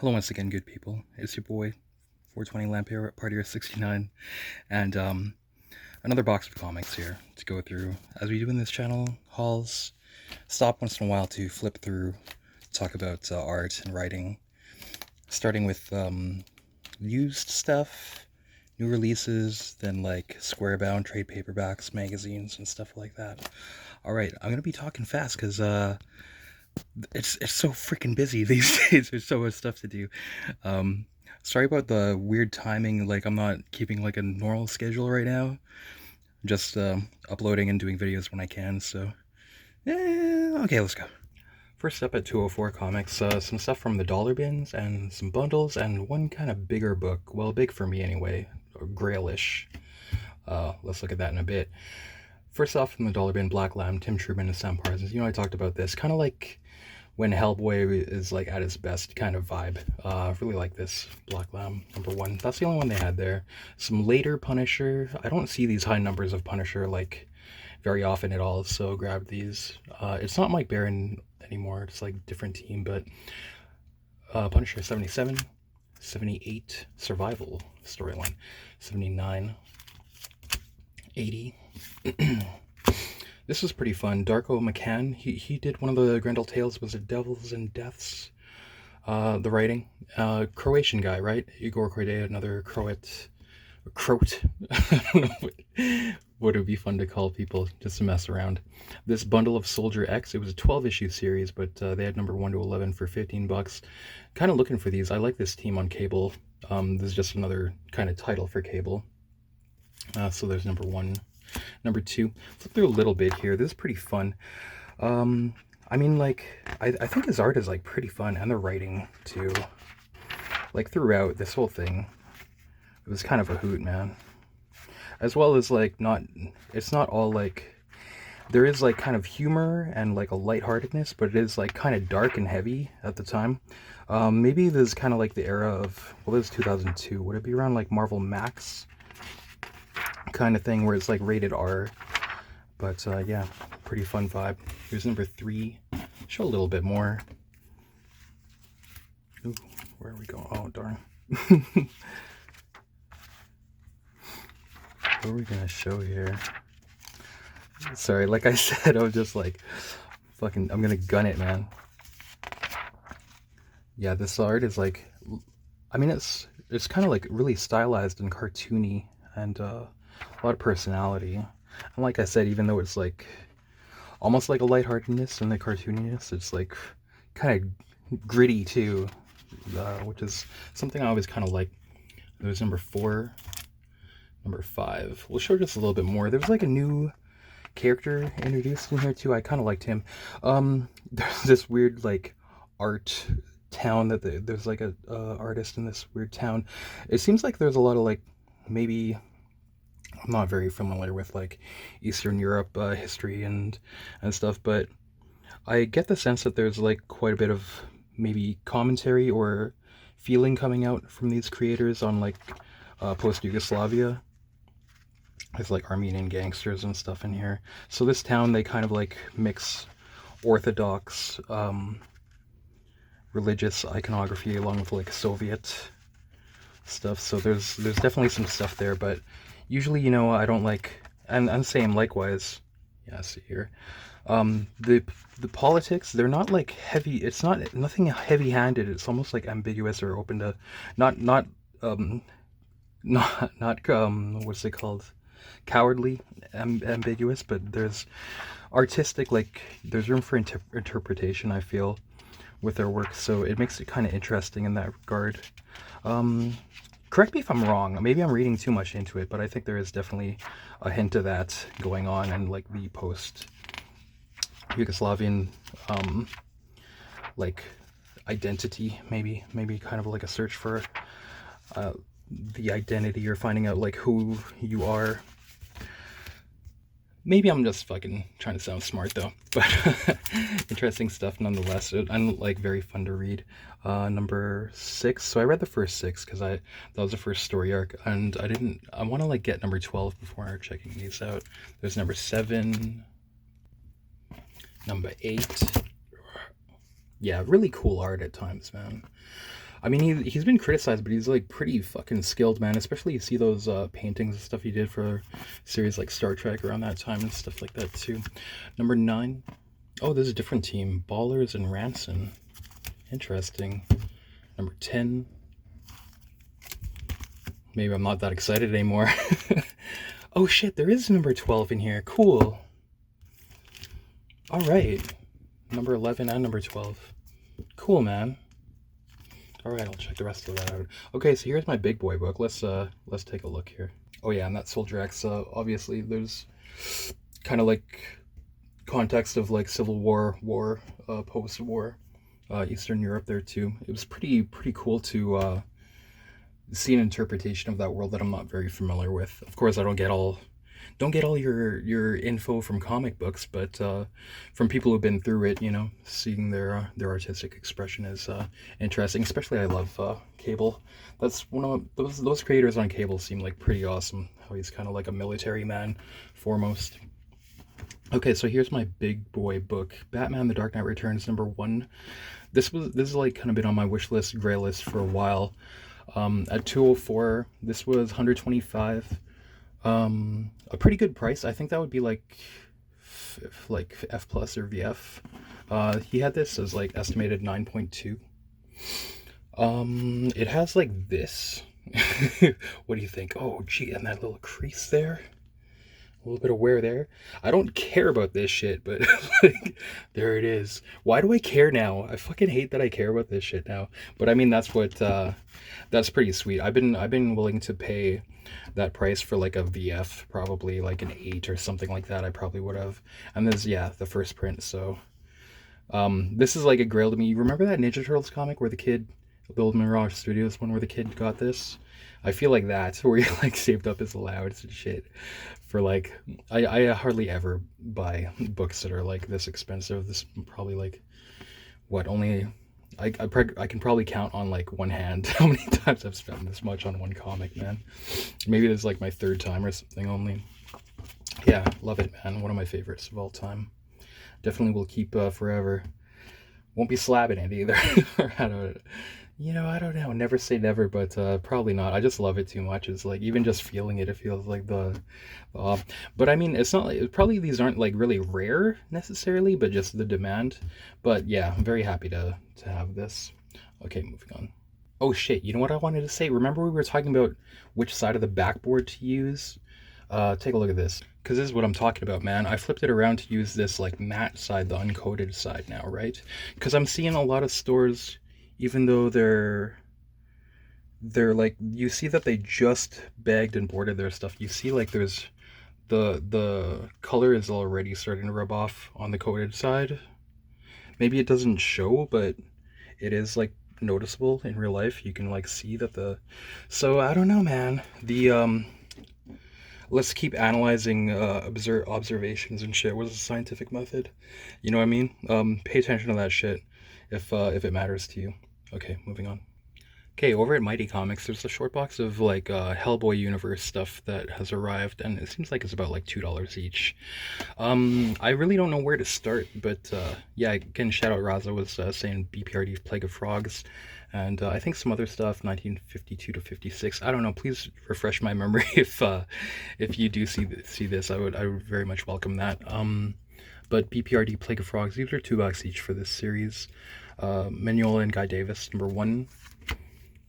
Hello once again, good people. It's your boy, 420 Lampier, Partier 69, and another box of comics here to go through. As we do in this channel, hauls, stop once in a while to flip through, talk about art and writing, starting with used stuff, new releases, then like square-bound trade paperbacks, magazines, and stuff like that. Alright, I'm gonna be talking fast because it's so freaking busy these days. There's so much stuff to do. Sorry about the weird timing. Like, I'm not keeping like a normal schedule right now. Just uploading and doing videos when I can. So, okay, let's go. First up at 204 Comics, some stuff from the dollar bins and some bundles and one kind of bigger book. Well, big for me anyway, or grailish. Let's look at that in a bit. First off, from the dollar bin, Black Lamb, Tim Truman and Sam Parsons. You know, I talked about this. Kind of like when Hellboy is like at his best kind of vibe. Really like this Black Lamb #1. That's the only one they had there. Some later Punisher. I don't see these high numbers of Punisher like very often at all, so grabbed these. It's not Mike Baron anymore. It's like different team, but Punisher 77, 78 Survival storyline, 79, 80. This was pretty fun. Darko McCann, he did one of the Grendel Tales, was it Devils and Deaths? The writing. Croatian guy, right? Igor Croate, another Croat. Would it be fun to call people just to mess around? This bundle of Soldier X, it was a 12-issue series, but they had number 1 to 11 for $15. Kind of looking for these. I like this team on Cable. This is just another kind of title for Cable. So there's number 1. Number 2, flip through a little bit here. This is pretty fun. I mean, like, I think his art is like pretty fun, and the writing too. Like throughout this whole thing, it was kind of a hoot, man. As well as like it's not all like, there is like kind of humor and like a lightheartedness, but it is like kind of dark and heavy at the time. Maybe this is kind of like the era of, well, this is 2002. Would it be around like Marvel Max kind of thing where it's like rated R? But yeah, pretty fun vibe. Here's number 3. Show a little bit more. Ooh, where are we going? Oh, darn. What are we gonna show here? Sorry, like I said, I was just like, fucking, I'm gonna gun it, man. Yeah, this art is like, I mean, it's kind of like really stylized and cartoony, and a lot of personality. And like I said, even though it's like almost like a lightheartedness and the cartooniness, it's like kind of gritty too, which is something I always kind of like. There's number 4, number 5. We'll show just a little bit more. There's like a new character introduced in here too. I kind of liked him. There's this weird like art town that there's like a artist in this weird town. It seems like there's a lot of like, maybe, I'm not very familiar with like Eastern Europe history and stuff, but I get the sense that there's like quite a bit of maybe commentary or feeling coming out from these creators on like post-Yugoslavia. There's like Armenian gangsters and stuff in here. So this town, they kind of like mix Orthodox religious iconography along with like Soviet stuff. So there's definitely some stuff there, but usually, you know, I don't like, and I'm saying likewise. Yeah, see here. The politics, they're not like heavy. It's nothing heavy-handed. It's almost like ambiguous or open to not what's it called? Cowardly, ambiguous, but there's artistic, like there's room for interpretation, I feel, with their work, so it makes it kind of interesting in that regard. Correct me if I'm wrong, maybe I'm reading too much into it, but I think there is definitely a hint of that going on in like the post-Yugoslavian like identity, maybe kind of like a search for the identity, or finding out like who you are. Maybe I'm just fucking trying to sound smart though, but interesting stuff nonetheless. And like very fun to read. Number 6. So I read the first 6 because that was the first story arc, and I want to like get number 12 before checking these out. There's number 7, number 8. Yeah, really cool art at times, man. I mean, he's been criticized, but he's like pretty fucking skilled, man. Especially you see those paintings and stuff he did for series like Star Trek around that time and stuff like that too. Number 9. Oh, there's a different team. Ballers and Ranson. Interesting. Number 10. Maybe I'm not that excited anymore. Oh shit, there is number 12 in here. Cool. All right. Number 11 and number 12. Cool, man. All right, I'll check the rest of that out. Okay, so here's my big boy book. Let's take a look here. Oh yeah, and that Soldier X. Obviously, there's kind of like context of like Civil War, post-war, Eastern Europe there too. It was pretty cool to see an interpretation of that world that I'm not very familiar with. Of course, I don't get all your info from comic books, but from people who've been through it, you know, seeing their artistic expression is interesting. Especially, I love Cable. That's one of those creators on Cable seem like pretty awesome. How he's kind of like a military man, foremost. Okay, so here's my big boy book, Batman: The Dark Knight Returns, number 1. This is like kind of been on my wish list, gray list for a while. At 204, this was 125. A pretty good price. I think that would be like F plus or VF. He had this as like estimated 9.2. It has like this. What do you think? Oh gee, and that little crease there, a little bit of wear there. I don't care about this shit, but like, there it is. Why do I care now? I fucking hate that I care about this shit now. But I mean, that's what that's pretty sweet. I've been willing to pay that price for like a VF, probably like an 8 or something like that. I probably would have. And this, yeah, the first print. So this is like a grail to me. You remember that Ninja Turtles comic where the kid, the Old Mirage Studios one, where the kid got this? I feel like that's where he like saved up his allowance and shit for like, I hardly ever buy books that are like this expensive. This probably like, what, only I can probably count on like one hand how many times I've spent this much on one comic, man. Maybe this is like my 3rd time or something only. Yeah, love it, man. One of my favorites of all time. Definitely will keep forever. Won't be slabbing it either. I don't know. Never say never, but probably not. I just love it too much. It's like, even just feeling it, it feels like the but I mean, it's not like, probably these aren't like really rare necessarily, but just the demand. But yeah, I'm very happy to have this. Okay, moving on. Oh shit, you know what I wanted to say? Remember we were talking about which side of the backboard to use? Take a look at this, because this is what I'm talking about, man. I flipped it around to use this like matte side, the uncoated side now, right? Because I'm seeing a lot of stores, even though they're like, you see that they just bagged and boarded their stuff. You see like there's the color is already starting to rub off on the coated side. Maybe it doesn't show, but it is like noticeable in real life. You can like see that so I don't know, man. Let's keep analyzing observations and shit. What is the scientific method? You know what I mean? Pay attention to that shit if it matters to you. Okay, moving on. Okay, over at Mighty Comics, there's a short box of like Hellboy universe stuff that has arrived, and it seems like it's about like $2 each. I really don't know where to start, but yeah, again, shout out Raza was saying BPRD's Plague of Frogs, and I think some other stuff, 1952 to 56. I don't know. Please refresh my memory if you do see this. I would very much welcome that. But BPRD Plague of Frogs, these are $2 each for this series. Mignola and Guy Davis, number 1.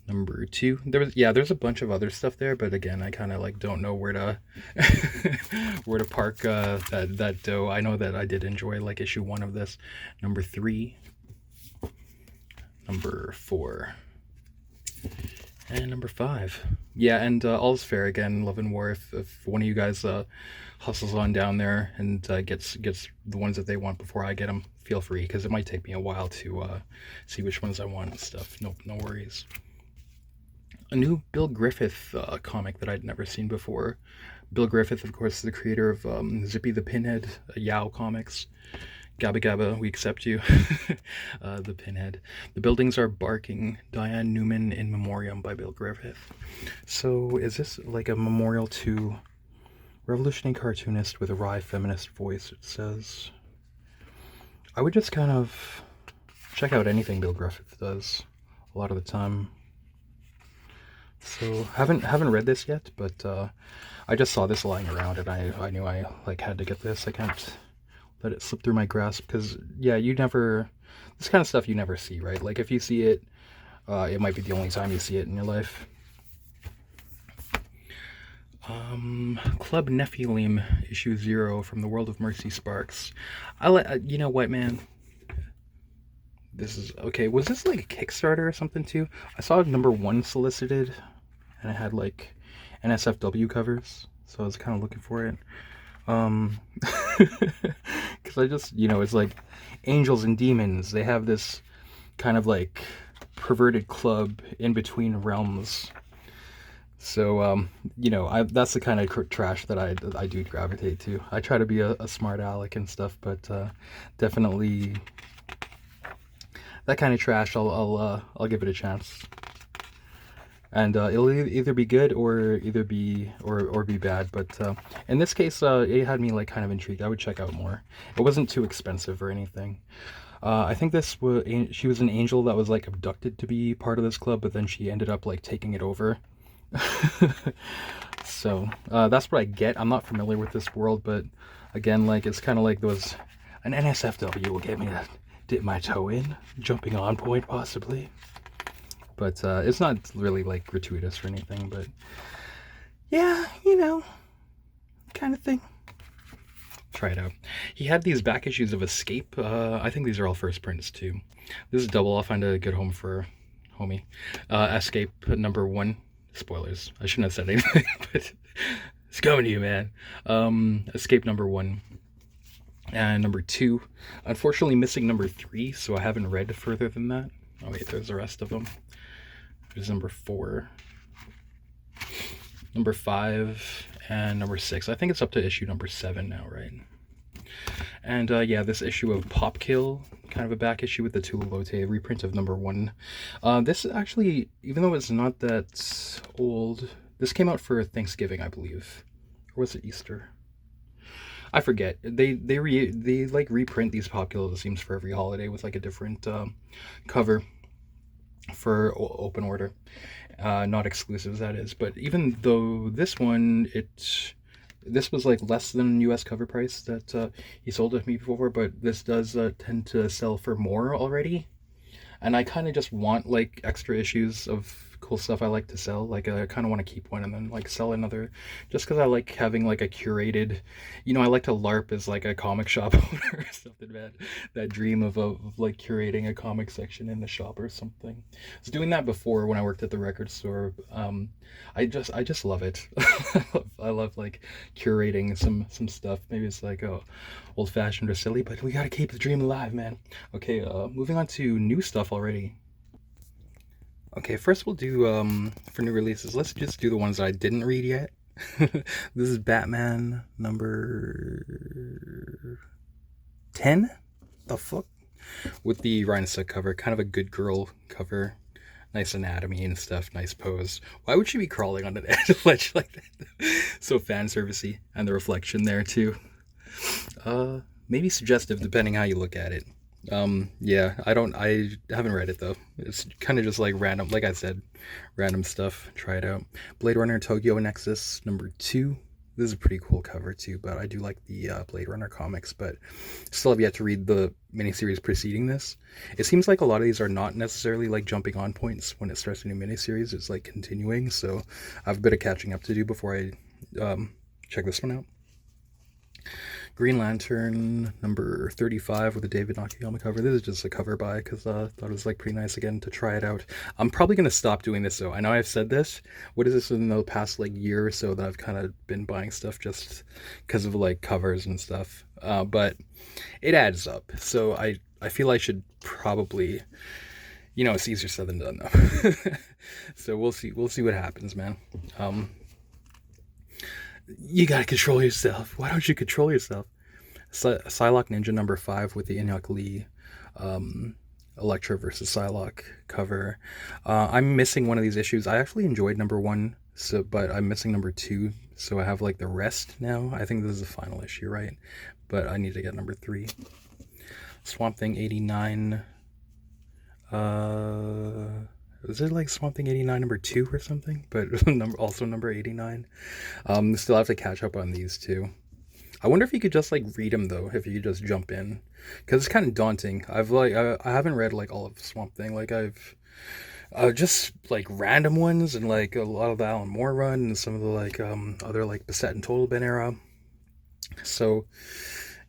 Number 2, there's a bunch of other stuff there, but again, I kind of like don't know where to where to park that dough. I know that I did enjoy like issue 1 of this. Number 3, number 4, and number 5. Yeah, and All's Fair again, Love and War. If one of you guys hustles on down there and gets the ones that they want before I get them, feel free, because it might take me a while to see which ones I want and stuff. No worries. A new Bill Griffith comic that I'd never seen before. Bill Griffith, of course, is the creator of Zippy the Pinhead, Yow Comics. Gabba Gabba, we accept you. The Pinhead. The Buildings Are Barking, Diane Newman in Memoriam by Bill Griffith. So is this like a memorial to revolutionary cartoonist with a wry feminist voice, it says. I would just kind of check out anything Bill Griffith does. a lot of the time. So haven't read this yet, but I just saw this lying around and I knew I like had to get this. I can't let it slip through my grasp because yeah, you never, this kind of stuff you never see, right? Like if you see it, it might be the only time you see it in your life. Club Nephilim issue 0 from the World of Mercy Sparks. You know what, man? This is okay. Was this like a Kickstarter or something too? I saw number 1 solicited, and it had like NSFW covers, so I was kind of looking for it. Because I just, you know, it's like angels and demons. They have this kind of like perverted club in between realms. So, you know, that's the kind of trash that I do gravitate to. I try to be a smart aleck and stuff, but definitely that kind of trash, I'll give it a chance. And it'll either be good or be bad. But in this case, it had me like kind of intrigued. I would check out more. It wasn't too expensive or anything. I think she was an angel that was like abducted to be part of this club, but then she ended up like taking it over. So that's what I get. I'm not familiar with this world, but again, like it's kind of like those, an NSFW will get me to dip my toe in, jumping on point possibly, but it's not really like gratuitous or anything, but yeah, you know, kind of thing. Try it out. He had these back issues of Escape. I think these are all first prints too. This is double. I'll find a good home for homie. Escape number 1. Spoilers. I shouldn't have said anything, but it's coming to you, man. Escape number 1 and number 2. Unfortunately, missing number 3, so I haven't read further than that. Oh wait, there's the rest of them. There's number 4, number 5, and number 6. I think it's up to issue number 7 now, right? And yeah, this issue of Popkill, kind of a back issue with the Tula Lotte reprint of number 1. This actually, even though it's not that old, this came out for Thanksgiving, I believe, or was it Easter? I forget. They like reprint these Popkill, it seems, for every holiday with like a different cover for open order, not exclusives, that is. But even though this one, this was like less than US cover price that he sold it to me before, but this does tend to sell for more already. And I kind of just want like extra issues of cool stuff I like to sell. Like I kind of want to keep one and then like sell another, just because I like having like a curated, you know, I like to LARP as like a comic shop owner or something, man. That dream of like curating a comic section in the shop or something. I was doing that before when I worked at the record store. I just love it. I love like curating some stuff. Maybe it's like old fashioned or silly, but we gotta keep the dream alive, man. Okay, moving on to new stuff already. Okay, first we'll do for new releases, let's just do the ones that I didn't read yet. This is Batman number 10. The fuck? With the Rhinestone cover, kind of a good girl cover. Nice anatomy and stuff, nice pose. Why would she be crawling on an edge of ledge like that? So fan servicey, and the reflection there too. Maybe suggestive depending how you look at it. Yeah, I haven't read it though. It's kind of just like random, like I said, random stuff. Try it out. Blade Runner Tokyo Nexus number 2. This is a pretty cool cover too, but I do like the Blade Runner comics, but still have yet to read the miniseries preceding this. It seems like a lot of these are not necessarily like jumping on points when it starts a new miniseries. It's like continuing, so I have a bit of catching up to do before I check this one out. Green Lantern number 35 with the David Nakayama cover. This is just a cover buy because I thought it was like pretty nice again to try it out. I'm probably going to stop doing this though. I know I've said this. What is this in the past like year or so that I've kind of been buying stuff just because of like covers and stuff. But it adds up. So I feel I should probably, you know, it's easier said than done though. So we'll see what happens, man. You gotta control yourself. Why don't you control yourself? Psylocke Ninja number 5 with the Inhyuk Lee Elektra versus Psylocke cover. I'm missing one of these issues. I actually enjoyed number 1, but I'm missing number 2, so I have like the rest now. I think this is the final issue, right? But I need to get number 3. Swamp Thing 89. is it like Swamp Thing 89 number 2 or something? But also number 89. Still have to catch up on these two. I wonder if you could just like read them though, if you could just jump in, because it's kind of daunting. I haven't read like all of Swamp Thing. Like I've just like random ones and like a lot of the Alan Moore run and some of the like other like Beset and Total Bin era. So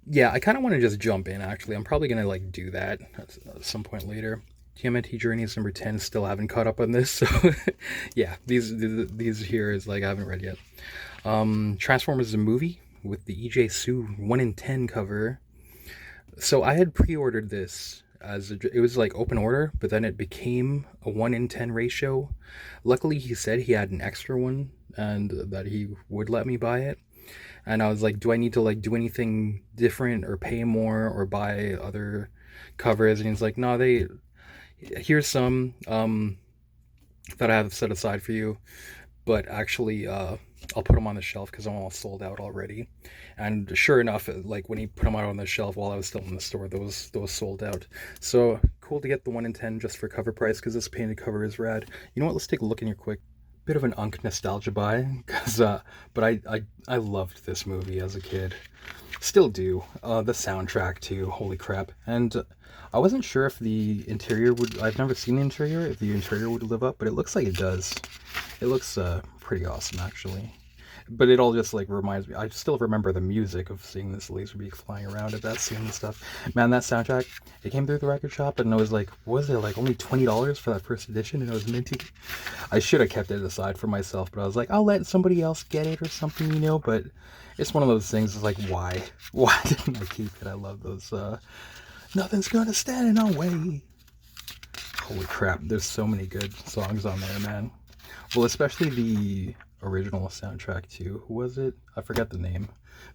yeah, I kind of want to just jump in. Actually, I'm probably gonna like do that at some point later. TMNT Journeys number 10. Still haven't caught up on this, so yeah, these here is like I haven't read yet. Transformers the movie with the EJ Sue 1 in 10 cover. So I had pre-ordered this as it was like open order, but then it became a 1 in 10 ratio. Luckily, he said he had an extra one and that he would let me buy it. And I was like, do I need to like do anything different or pay more or buy other covers? And he's like, no, here's some that I have set aside for you, but actually I'll put them on the shelf because I'm all sold out already. And sure enough, like when he put them out on the shelf while I was still in the store, those sold out. So cool to get the 1 in 10 just for cover price, because this painted cover is rad. You know what, let's take a look in here quick. Bit of an Unk nostalgia buy, because but I loved this movie as a kid, still do. The soundtrack too, holy crap. And I wasn't sure if the interior would, I've never seen the interior, if the interior would live up, but it looks like it does. It looks pretty awesome actually. But it all just like reminds me, I still remember the music of seeing this Laserbeak flying around at that scene and stuff. Man, that soundtrack, it came through the record shop and it was like, what was it, like only $20 for that first edition, and it was minty. I should have kept it aside for myself, but I was like, I'll let somebody else get it or something, you know. But it's one of those things, it's like, why didn't I keep it? I love those nothing's gonna stand in our way. Holy crap, there's so many good songs on there, man. Well, especially the original soundtrack too. Who was it? I forgot the name,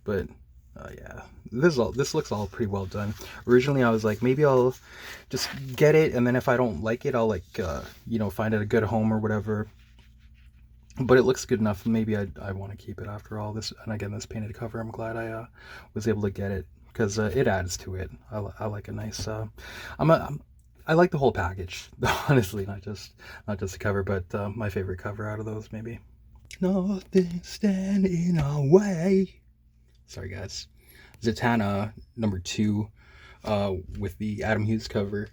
but yeah, this looks all pretty well done. Originally I was like, maybe I'll just get it, and then if I don't like it, I'll like you know, find it a good home or whatever. But it looks good enough. Maybe I want to keep it after all this. And again, this painted cover, I'm glad I was able to get it, because it adds to it. I like a nice I like the whole package, honestly, not just the cover, but my favorite cover out of those, maybe. Nothing standing in our way. Sorry, guys. Zatanna number 2 with the Adam Hughes cover.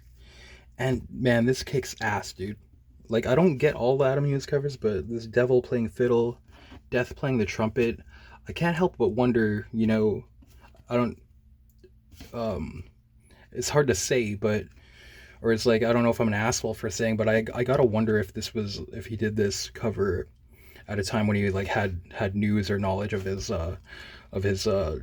And man, this kicks ass, dude. Like, I don't get all the Adam Hughes covers, but this Devil playing fiddle, Death playing the trumpet, I can't help but wonder, you know, I don't, it's hard to say, but, or it's like, I don't know if I'm an asshole for saying, but I gotta wonder if he did this cover at a time when he like had news or knowledge of his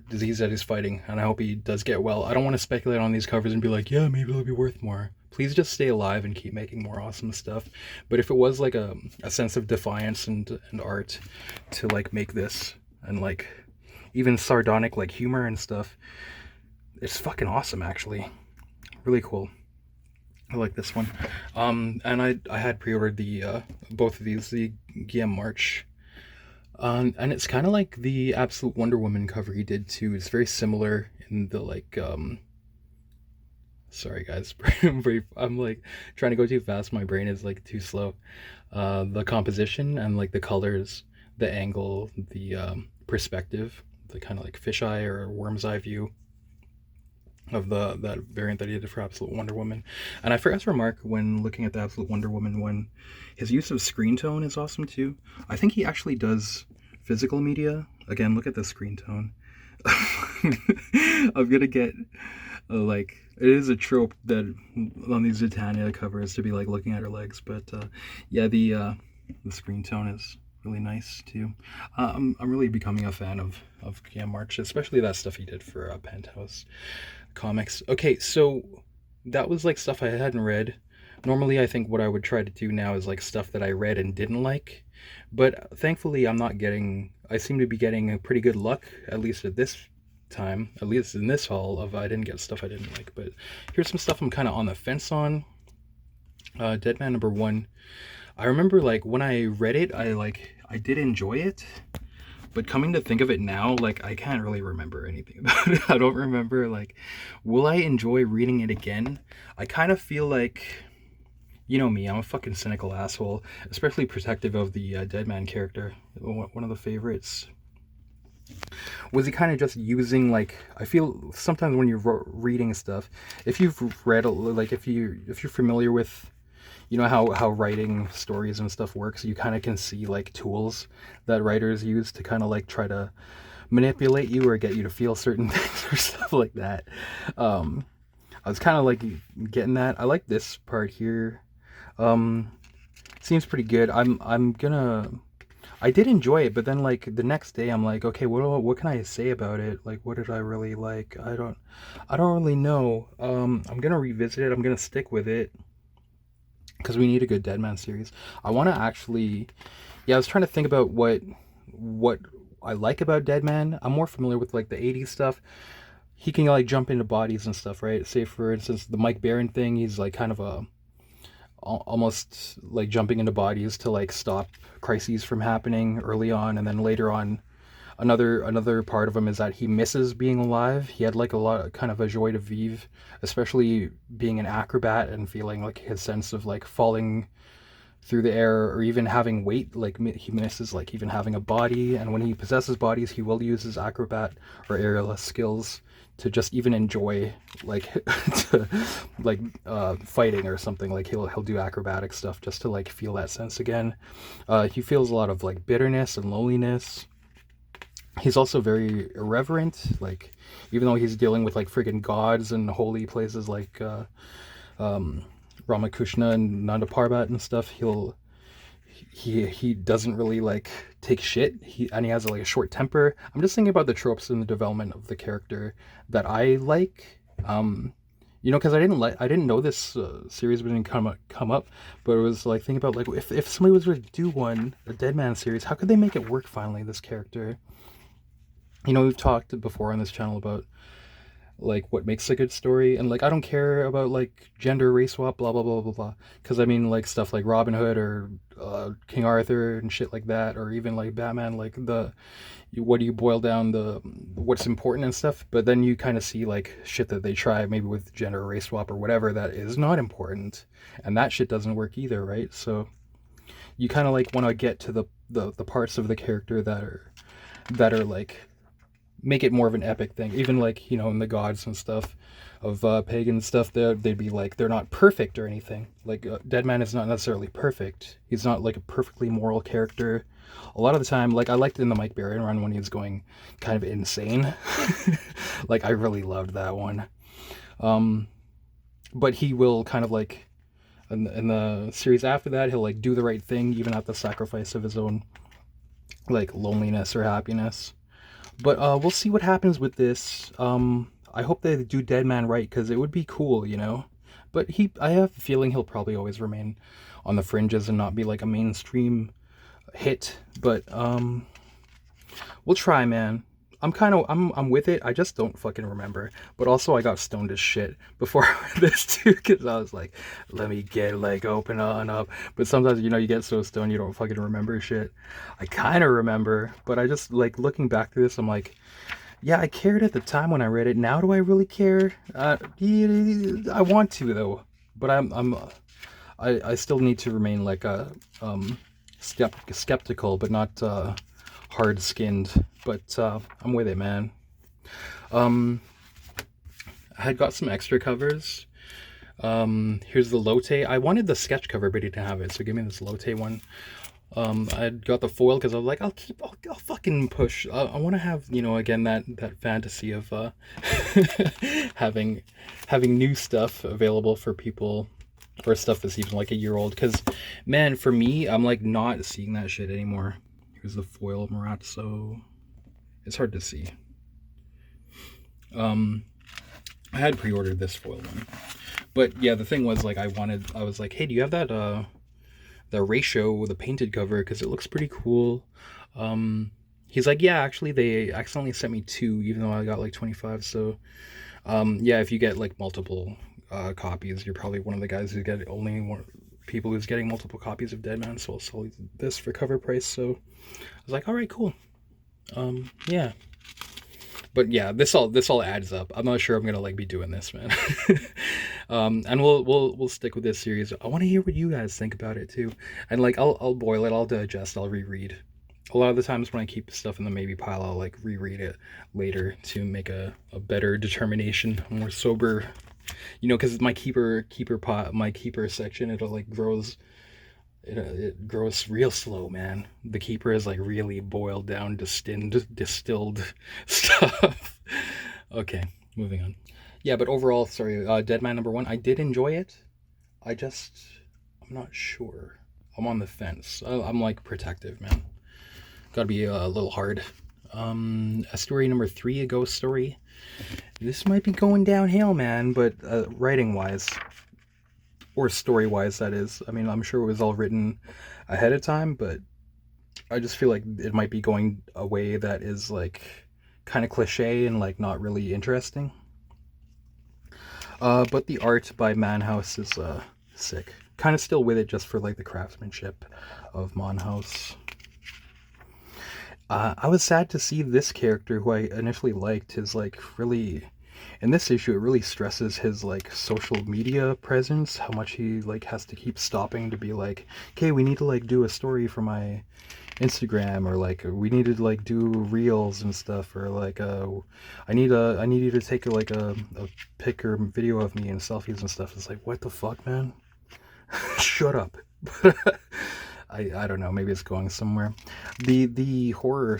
disease that he's fighting, and I hope he does get well. I don't want to speculate on these covers and be like, yeah, maybe it'll be worth more. Please just stay alive and keep making more awesome stuff. But if it was like a sense of defiance and art to like make this, and like even sardonic like humor and stuff, it's fucking awesome actually. Really cool. I like this one. And I had pre-ordered the both of these, the Guillaume March. And it's kind of like the Absolute Wonder Woman cover he did too. It's very similar in the like sorry guys, I'm like trying to go too fast, my brain is like too slow. The composition and like the colors, the angle, the perspective, the kind of like fisheye or worm's eye view of that variant that he did for Absolute Wonder Woman. And I forgot to remark when looking at the Absolute Wonder Woman one, his use of screen tone is awesome too. I think he actually does physical media. Again, look at the screen tone. I'm gonna get like, it is a trope that on these Zatanna covers to be like looking at her legs, but yeah, the screen tone is really nice too. I'm really becoming a fan of Cam March, especially that stuff he did for Penthouse Comics. Okay, so that was like stuff I hadn't read. Normally I think what I would try to do now is like stuff that I read and didn't like, but thankfully I seem to be getting a pretty good luck, at least at this time, at least in this haul, of I didn't get stuff I didn't like. But here's some stuff I'm kind of on the fence on. Deadman number 1. I remember like when I read it, I did enjoy it, but coming to think of it now, like I can't really remember anything about it. I don't remember, like, will I enjoy reading it again? I kind of feel like You know me, I'm a fucking cynical asshole, especially protective of the Deadman character. One of the favorites. Was he kind of just using, like, I feel sometimes when you're reading stuff, if you've read, like, if you're familiar with, you know, how writing stories and stuff works, you kind of can see, like, tools that writers use to kind of, like, try to manipulate you or get you to feel certain things or stuff like that. Um, I was kind of, like, getting that. I like this part here. Um, Seems pretty good. I'm gonna. I did enjoy it, but then like the next day, I'm like, okay, what can I say about it? Like, what did I really like? I don't really know. I'm gonna revisit it. I'm gonna stick with it because we need a good Deadman series. I want to actually. Yeah, I was trying to think about what I like about Deadman. I'm more familiar with like the '80s stuff. He can like jump into bodies and stuff, right? Say for instance the Mike Baron thing. He's like kind of a almost like jumping into bodies to like stop crises from happening early on, and then later on another part of him is that he misses being alive. He had like a lot of kind of a joie de vivre, especially being an acrobat and feeling like his sense of like falling through the air or even having weight. Like he misses like even having a body, and when he possesses bodies he will use his acrobat or aerialist skills to just even enjoy like to, like fighting or something. Like he'll do acrobatic stuff just to like feel that sense again. He feels a lot of like bitterness and loneliness. He's also very irreverent, like even though he's dealing with like friggin' gods and holy places like um Ramakrishna and Nanda Parbat and stuff, he doesn't really like take shit. He has like a short temper. I'm just thinking about the tropes in the development of the character that I like. You know, because I didn't know this series was gonna come up, but it was like thinking about like if somebody was going to do a Deadman series, how could they make it work finally? This character, you know, we've talked before on this channel about like what makes a good story, and like I don't care about like gender, race swap, blah blah blah blah blah, because I mean like stuff like Robin Hood or King Arthur and shit like that, or even like Batman, like what do you boil down the what's important and stuff, but then you kind of see like shit that they try maybe with gender or race swap or whatever that is not important, and that shit doesn't work either, right? So you kind of like want to get to the parts of the character that are like make it more of an epic thing. Even like, you know, in the gods and stuff of pagan stuff, they'd be like they're not perfect or anything. Like Deadman is not necessarily perfect. He's not like a perfectly moral character. A lot of the time, like I liked it in the Mike Baron run when he was going kind of insane. Like I really loved that one. Um, but he will kind of like in the series after that, he'll like do the right thing even at the sacrifice of his own like loneliness or happiness. But we'll see what happens with this. I hope they do Deadman right, because it would be cool, you know. But I have a feeling he'll probably always remain on the fringes and not be like a mainstream hit. But we'll try, man. I'm with it. I just don't fucking remember. But also I got stoned as shit before this too, because I was like, let me get like open on up. But sometimes, you know, you get so stoned you don't fucking remember shit. I kind of remember, but I just like looking back to this, I'm like, yeah, I cared at the time when I read it. Now do I really care? I want to though, but I still need to remain like a skeptical, but not hard skinned. But I'm with it, man. I had got some extra covers. Here's the Lotte. I wanted the sketch cover, but he didn't have it, so give me this Lotte one. I got the foil because I was like, I'll fucking push. I want to have, you know, again that fantasy of having new stuff available for people, or stuff that's even like a year old. Because man, for me, I'm like not seeing that shit anymore. Here's the foil Marazzo. It's hard to see. I had pre-ordered this foil one, but yeah, the thing was like I was like, hey, do you have that the ratio with a painted cover, because it looks pretty cool. He's like, yeah, actually they accidentally sent me 2 even though I got like 25. So yeah, if you get like multiple copies, you're probably one of the guys who get only one people who's getting multiple copies of Deadman, so I'll sell this for cover price. So I was like, all right, cool. Yeah, but yeah, this all adds up. I'm not sure I'm gonna like be doing this, man. And we'll stick with this series. I want to hear what you guys think about it too, and like I'll boil it, I'll digest, I'll reread. A lot of the times when I keep stuff in the maybe pile, I'll like reread it later to make a better determination, a more sober, you know, because my keeper section, it'll like it grows real slow, man. The keeper is like really boiled down, distilled stuff. Okay, moving on. Yeah, but overall, sorry, Dead Man number one, I did enjoy it. I'm not sure. I'm on the fence. I'm like protective, man. Gotta be a little hard. A story number three, a ghost story. This might be going downhill, man, but writing wise, or story wise, that is. I mean, I'm sure it was all written ahead of time, but I just feel like it might be going a way that is like kind of cliche and like not really interesting. But the art by Manhouse is sick. Kind of still with it just for like the craftsmanship of Manhouse. I was sad to see this character who I initially liked is like really in this issue it really stresses his like social media presence, how much he like has to keep stopping to be like, okay, we need to like do a story for my Instagram, or like we need to like do reels and stuff, or like I need you to take like a pic or video of me and selfies and stuff. It's like, what the fuck, man? Shut up. I don't know, maybe it's going somewhere. The horror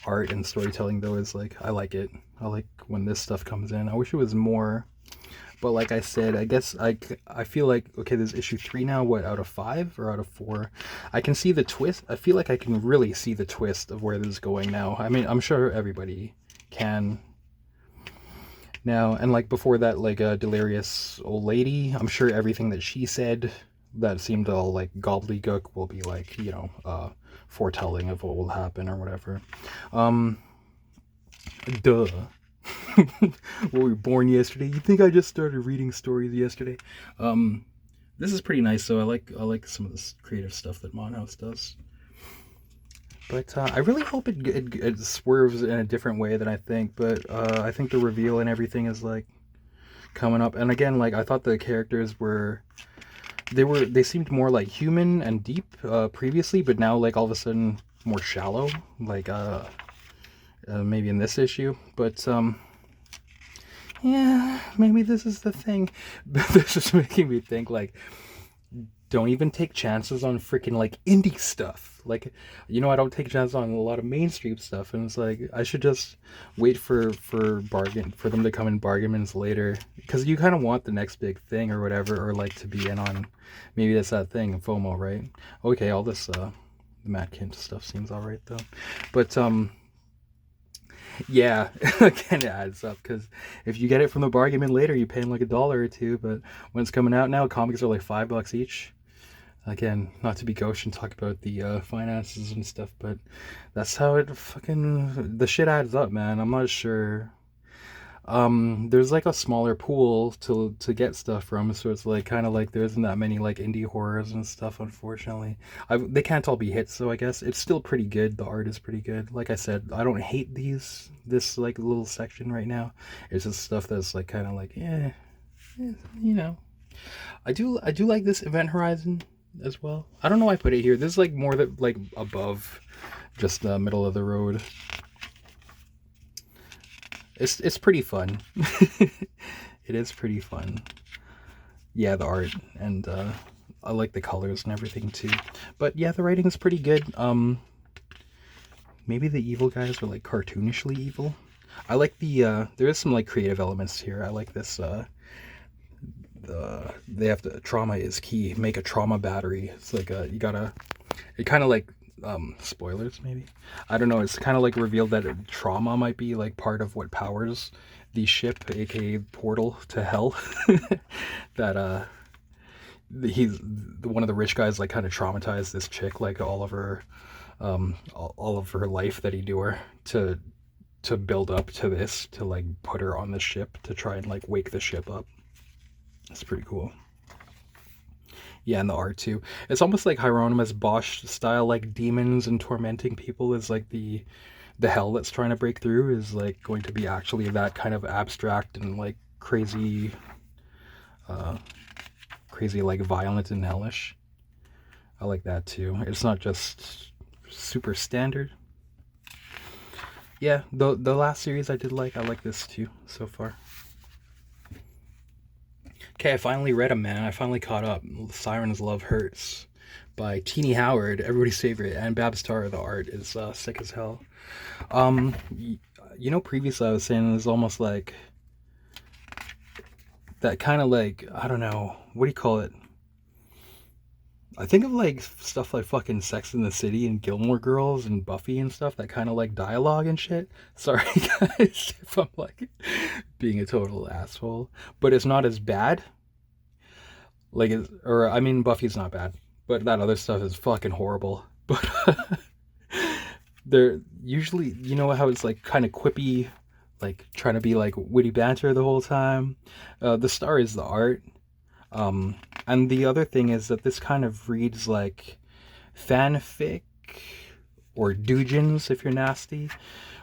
art and storytelling though is like, I like it. I like when this stuff comes in. I wish it was more, but like I said, I guess I feel like, okay, there's issue 3 now, what, out of 5 or out of 4? I can see the twist. I feel like I can really see the twist of where this is going now. I mean, I'm sure everybody can now, and like before that, like a delirious old lady, I'm sure everything that she said that seemed all like gobbledygook will be like, you know, foretelling of what will happen or whatever. Duh. Well, we were born yesterday. You think I just started reading stories yesterday? This is pretty nice, though. I like some of this creative stuff that Monhouse does. But I really hope it swerves in a different way than I think. But I think the reveal and everything is like coming up. And again, like I thought the characters they seemed more like human and deep previously, but now like all of a sudden more shallow. Like maybe in this issue, but yeah, maybe this is the thing. This is making me think like, don't even take chances on freaking like indie stuff. Like, you know, I don't take chances on a lot of mainstream stuff, and it's like I should just wait for them to come in bargains later, because you kind of want the next big thing or whatever, or like to be in on. Maybe that's that thing, FOMO, right? Okay, all this the Matt Kent stuff seems all right though, but yeah, again, it adds up, because if you get it from the bargain bin later, you pay them like $1 or $2, but when it's coming out now, comics are like $5 each. Again, not to be gauche and talk about the finances and stuff, but that's how it fucking, the shit adds up, man. I'm not sure. There's like a smaller pool to get stuff from, so it's like kind of like there isn't that many like indie horrors and stuff, unfortunately. They can't all be hits, so I guess it's still pretty good. The art is pretty good. Like I said, I don't hate this like little section right now. It's just stuff that's like kind of like, you know. I do like this Event Horizon as well. I don't know why I put it here. This is like more that like above just the middle of the road. It's pretty fun. It is pretty fun. Yeah, the art, and I like the colors and everything too. But yeah, the writing is pretty good. Maybe the evil guys are like cartoonishly evil. I like the there is some like creative elements here. I like this they have to, trauma is key. Make a trauma battery. It's like you gotta, it kind of like spoilers maybe, I don't know, it's kind of like revealed that trauma might be like part of what powers the ship, aka portal to hell. That he's one of the rich guys like kind of traumatized this chick, like all of her life that he do her to build up to this, to like put her on the ship to try and like wake the ship up. It's pretty cool. Yeah, and the art too. It's almost like Hieronymus Bosch style, like demons and tormenting people is like the hell that's trying to break through is like going to be actually that kind of abstract and like crazy crazy, like violent and hellish. I like that too. It's not just super standard. Yeah, the last series I did like. I like this too so far. Okay, I finally read them, man. I finally caught up. Siren's Love Hurts by Teenie Howard, everybody's favorite, and Babstar. The art is sick as hell. You know, previously I was saying it's almost like that kind of like, I don't know, what do you call it? I think of like stuff like fucking Sex in the City and Gilmore Girls and Buffy and stuff, that kind of like dialogue and shit. Sorry guys if I'm like being a total asshole, but it's not as bad. Like, or I mean, Buffy's not bad, but that other stuff is fucking horrible. But they're usually, you know how it's like kind of quippy, like trying to be like witty banter the whole time. The star is the art. And the other thing is that this kind of reads like fanfic or doujins if you're nasty,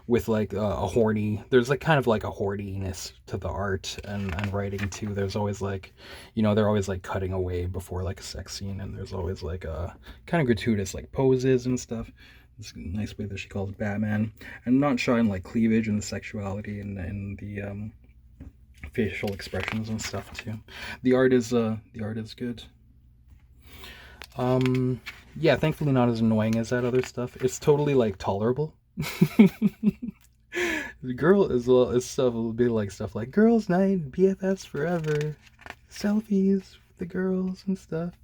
with like a horny, there's like kind of like a horniness to the art and writing too. There's always like, you know, they're always like cutting away before like a sex scene, and there's always like a kind of gratuitous like poses and stuff. This nice way that she calls Batman, and not showing like cleavage and the sexuality and the facial expressions and stuff too. The art is good. Yeah, thankfully not as annoying as that other stuff. It's totally like tolerable. The girl is stuff will be like stuff like girls' night, BFFs forever, selfies with the girls and stuff.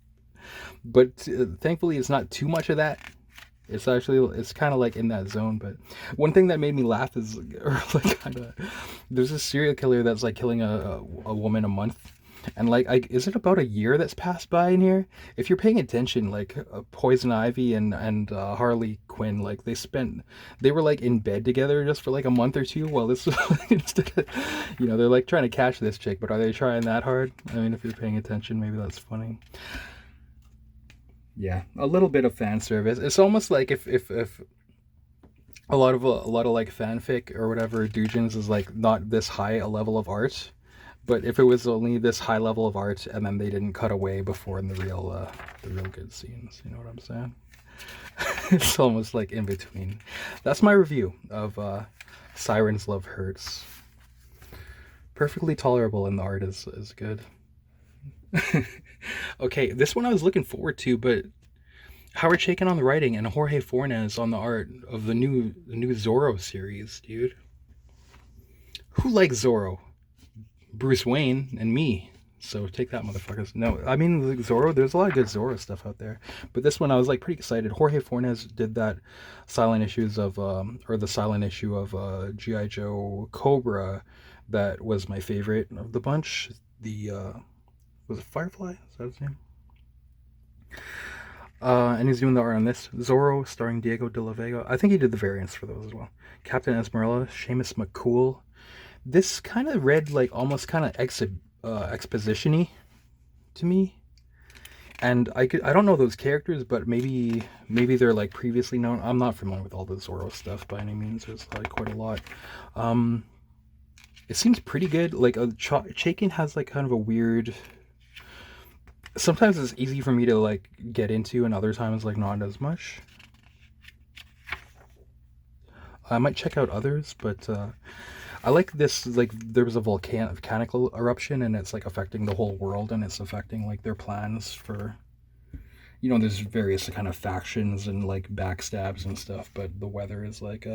But thankfully, it's not too much of that. It's actually, it's kind of like in that zone. But one thing that made me laugh is, or like kind of, there's a serial killer that's like killing a woman a month. And like, is it about a year that's passed by in here? If you're paying attention, like Poison Ivy and Harley Quinn, like they were like in bed together just for like a month or two. While this, you know, they're like trying to catch this chick, but are they trying that hard? I mean, if you're paying attention, maybe that's funny. Yeah, a little bit of fan service. It's almost like if a lot of like fanfic or whatever doujins is like not this high a level of art. But if it was only this high level of art and then they didn't cut away before in the real good scenes, you know what I'm saying? It's almost like in between. That's my review of Siren's Love Hurts. Perfectly tolerable, and the art is good. Okay, this one I was looking forward to, but Howard Chaykin on the writing and Jorge Fornes on the art of the new Zorro series, dude. Who likes Zorro? Bruce Wayne and me. So take that, motherfuckers. No, I mean, Zorro, there's a lot of good Zorro stuff out there. But this one I was like pretty excited. Jorge Fornes did that silent issues of, or the silent issue of G.I. Joe Cobra. That was my favorite of the bunch. The, was it Firefly? Is that his name? And he's doing the art on this. Zorro, starring Diego de la Vega. I think he did the variants for those as well. Captain Esmeralda, Seamus McCool. This kind of read like almost kind of exposition-y to me, and I don't know those characters, but maybe they're like previously known. I'm not familiar with all the Zorro stuff by any means. There's like quite a lot. It seems pretty good. Like Chaykin has like kind of a weird. Sometimes it's easy for me to like get into, and other times like not as much. I might check out others, but I like this, like, there was a volcanical eruption, and it's, like, affecting the whole world, and it's affecting, like, their plans for, you know, there's various kind of factions and, like, backstabs and stuff, but the weather is, like,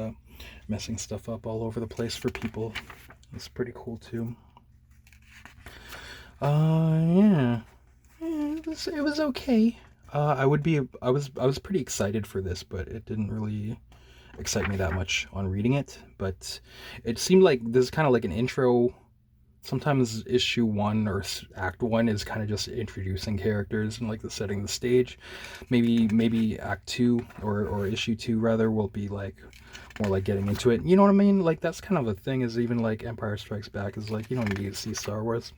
messing stuff up all over the place for people. It's pretty cool, too. Yeah. It was okay. I was pretty excited for this, but it didn't really excite me that much on reading it, but it seemed like this is kind of like an intro. Sometimes issue 1 or act 1 is kind of just introducing characters and like setting the stage. Maybe act 2 or issue 2 rather will be like more like getting into it. You know what I mean? Like that's kind of a thing, is even like Empire Strikes Back is like, you don't need to see Star Wars.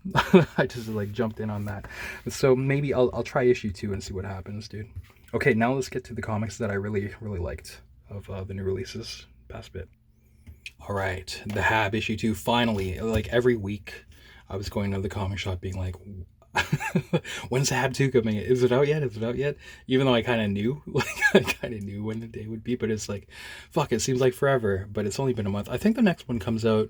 I just like jumped in on that. So maybe I'll try issue 2 and see what happens, dude. Okay, now let's get to the comics that I really liked of the new releases past bit. All right, the Hab issue 2 finally. Like every week I was going to the comic shop being like, When's Hab 2 coming? Is it out yet? Is it out yet? Even though I kind of knew, like, I kind of knew when the day would be, but it's like, fuck, it seems like forever, but it's only been a month. I think the next one comes out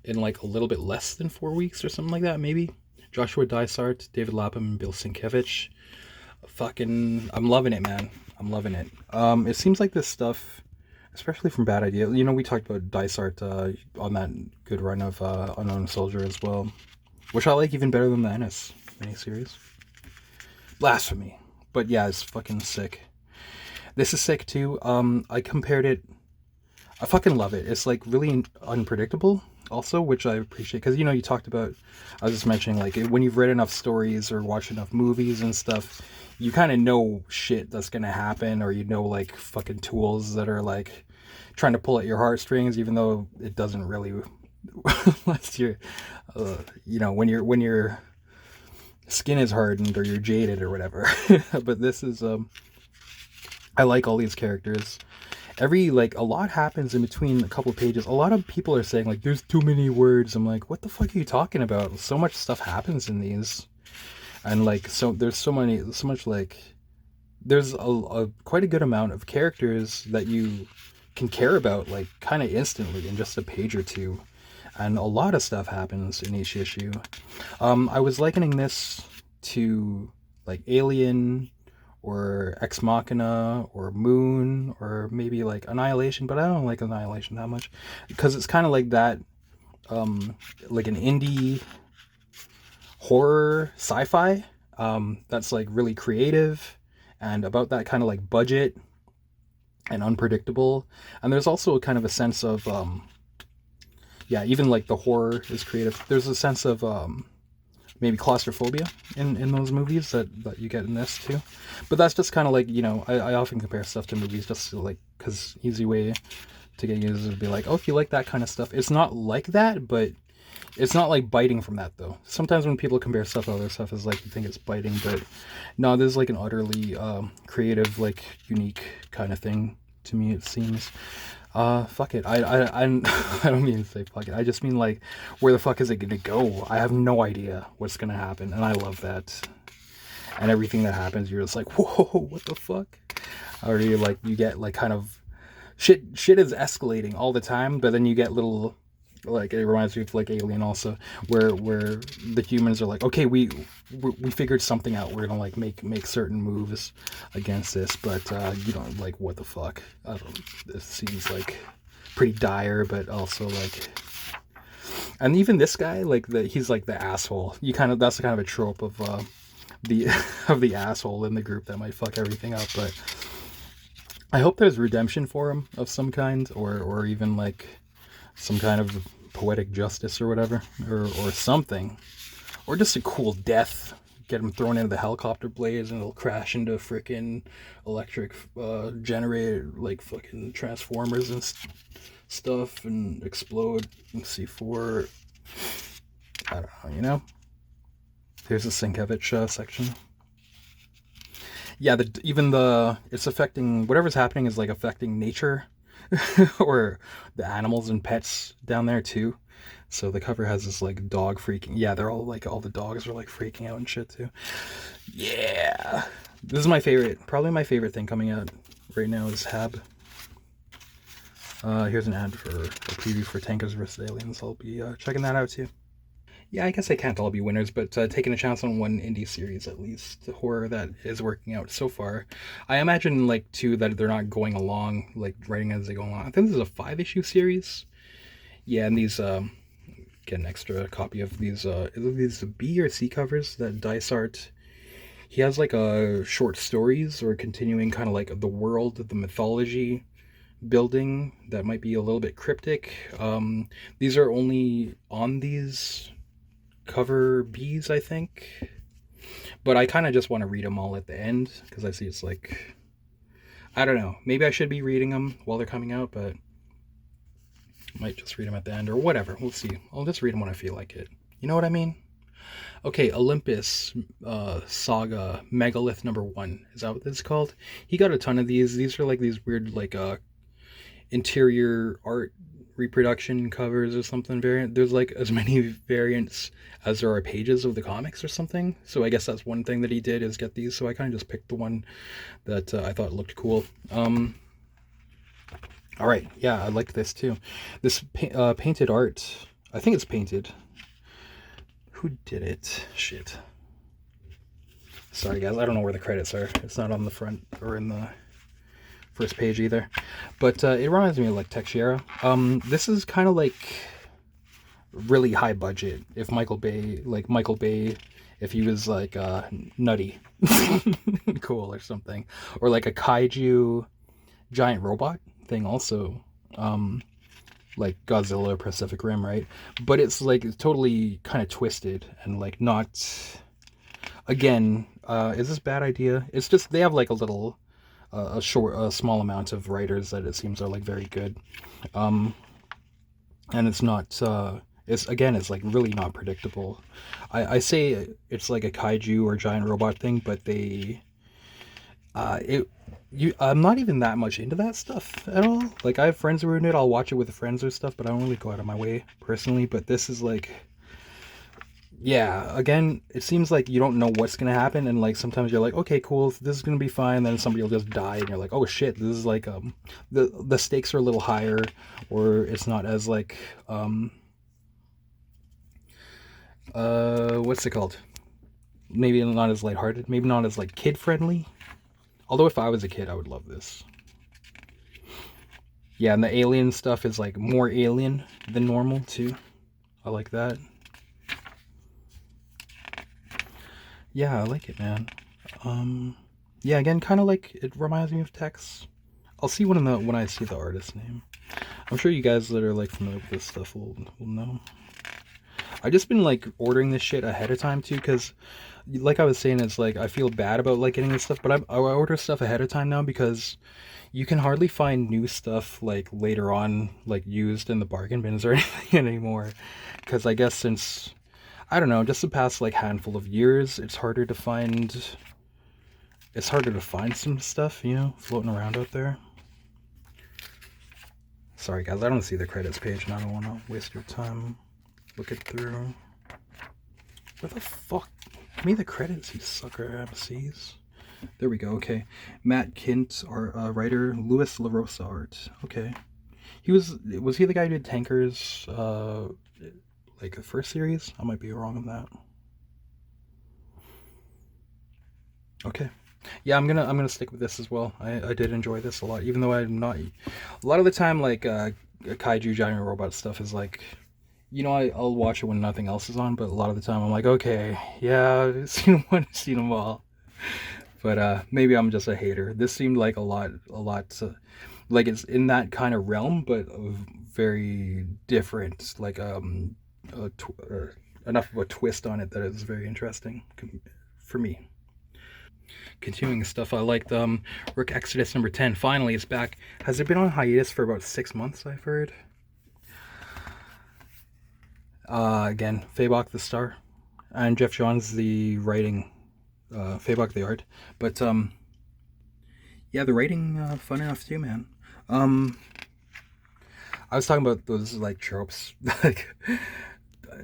in like a little bit less than 4 weeks or something like that, maybe. Joshua Dysart, David Lapham, and Bill Sienkiewicz. Fucking, I'm loving it, man. I'm loving it. It seems like this stuff, especially from Bad Idea. You know, we talked about Dysart on that good run of Unknown Soldier as well, which I like even better than the Ennis miniseries. Blasphemy. But yeah, it's fucking sick. This is sick too. I compared it. I fucking love it. It's like really unpredictable also, which I appreciate. Because, you know, you talked about, I was just mentioning, like, when you've read enough stories or watched enough movies and stuff, you kind of know shit that's going to happen, or you know, like, fucking tools that are, like, trying to pull at your heartstrings, even though it doesn't really, unless you're, you know, when your skin is hardened or you're jaded or whatever. But this is, I like all these characters. A lot happens in between a couple of pages. A lot of people are saying, like, there's too many words. I'm like, what the fuck are you talking about? So much stuff happens in these. And, like, so there's so much, like, there's a quite a good amount of characters that you can care about, like, kind of instantly in just a page or two. And a lot of stuff happens in each issue. I was likening this to, like, Alien, or Ex Machina, or Moon, or maybe like Annihilation, but I don't like Annihilation that much because it's kind of like that, like an indie horror sci-fi, that's like really creative and about that kind of like budget and unpredictable. And there's also a kind of a sense of, yeah, even like the horror is creative. There's a sense of, maybe claustrophobia in those movies that you get in this too. But that's just kind of like, you know, I often compare stuff to movies just to, like, because easy way to get users to be like, oh, if you like that kind of stuff. It's not like that, but it's not like biting from that though. Sometimes when people compare stuff to other stuff, it's like you think it's biting, but no, this is like an utterly creative, like unique kind of thing to me, it seems. Fuck it. I don't mean to say fuck it. I just mean, like, where the fuck is it gonna go? I have no idea what's gonna happen, and I love that. And everything that happens, you're just like, whoa, what the fuck? Or you like, you get like kind of shit is escalating all the time, but then you get little, like, it reminds me of like Alien also, where the humans are like, okay, we figured something out, we're gonna like make certain moves against this, but you don't, like, what the fuck. I don't, this seems like pretty dire, but also like, and even this guy, like, he's like the asshole. You kind of, that's kind of a trope of the of the asshole in the group that might fuck everything up. But I hope there's redemption for him of some kind, or even like some kind of poetic justice or whatever, or something, or just a cool death. Get him thrown into the helicopter blades and it'll crash into freaking electric generator, like fucking transformers and stuff, and explode in C4. I don't know, you know? Here's the Sienkiewicz section. Yeah, it's affecting, whatever's happening is like affecting nature or the animals and pets down there too. So the cover has this like dog freaking. Yeah, they're all like, all the dogs are like freaking out and shit too. Yeah, this is my favorite. Probably my favorite thing coming out right now is Hab. Here's an ad for a preview for Tankers vs. Aliens. I'll be checking that out too. Yeah, I guess they can't all be winners, but taking a chance on one indie series at least, the horror that is working out so far. I imagine, like, too, that they're not going along, like, writing as they go along. I think this is a 5-issue series. Yeah, and these, get an extra copy of these, these B or C covers that Dysart, he has, like, short stories or continuing kind of, like, the world, the mythology building that might be a little bit cryptic. These are only on these cover B's, I think, but I kind of just want to read them all at the end because I see it's like, I don't know, maybe I should be reading them while they're coming out, but I might just read them at the end or whatever. We'll see. I'll just read them when I feel like it. You know what I mean? Okay, Olympus Saga Megalith #1. Is that what this is called? He got a ton of these. These are like these weird, like, interior art reproduction covers or something variant. There's like as many variants as there are pages of the comics or something. So I guess that's one thing that he did is get these. So I kind of just picked the one that I thought looked cool. All right, yeah, I like this too. This painted art, I think it's painted. Who did it? Shit. Sorry guys, I don't know where the credits are. It's not on the front or in the first page either. But it reminds me of like Texiera. This is kind of like really high budget. If Michael Bay, if he was like nutty, cool or something, or like a kaiju giant robot thing also. Like Godzilla Pacific Rim, right? But it's like it's totally kind of twisted and like not. Again, is this a bad idea? It's just they have like a little, a small amount of writers that it seems are like very good, and it's not. It's like really not predictable. I say it's like a kaiju or giant robot thing, but it I'm not even that much into that stuff at all. Like I have friends who are in it. I'll watch it with friends or stuff, but I don't really go out of my way personally. But this is like, yeah. Again, it seems like you don't know what's gonna happen, and like sometimes you're like, okay, cool, this is gonna be fine. Then somebody will just die, and you're like, oh shit, this is like the stakes are a little higher, or it's not as like what's it called? Maybe not as lighthearted. Maybe not as like kid friendly. Although if I was a kid, I would love this. Yeah, and the alien stuff is like more alien than normal too. I like that. Yeah, I like it, man. Yeah, again, kind of like it reminds me of Tex. I'll see when I see the artist name. I'm sure you guys that are like familiar with this stuff will know. I just been like ordering this shit ahead of time too, because like I was saying, it's like I feel bad about like getting this stuff, but I order stuff ahead of time now because you can hardly find new stuff like later on, like used in the bargain bins or anything anymore. Because I guess since I don't know, just the past like handful of years, it's harder to find. It's harder to find some stuff, you know, floating around out there. Sorry guys, I don't see the credits page and I don't want to waste your time looking through. Where the fuck? Give me the credits, you sucker MCs. There we go, okay. Matt Kint, our writer. Louis LaRosa art. Okay. Was he the guy who did Tankers, like the first series? I might be wrong on that. Okay. Yeah, I'm gonna stick with this as well. I did enjoy this a lot, even though I'm not. A lot of the time, like kaiju giant robot stuff is like, you know, I'll watch it when nothing else is on, but a lot of the time I'm like, okay, yeah, I've seen one, seen them all. But maybe I'm just a hater. This seemed like a lot, like it's in that kind of realm, but very different. Like enough of a twist on it that is very interesting for me. Continuing stuff, I liked Rook Exodus number 10. Finally, it's back. Has it been on hiatus for about 6 months? I've heard. Again, Fabok the star, and Jeff Johns the writing. Fabok the art, but yeah, the writing fun enough too, man. Um, I was talking about those like tropes, like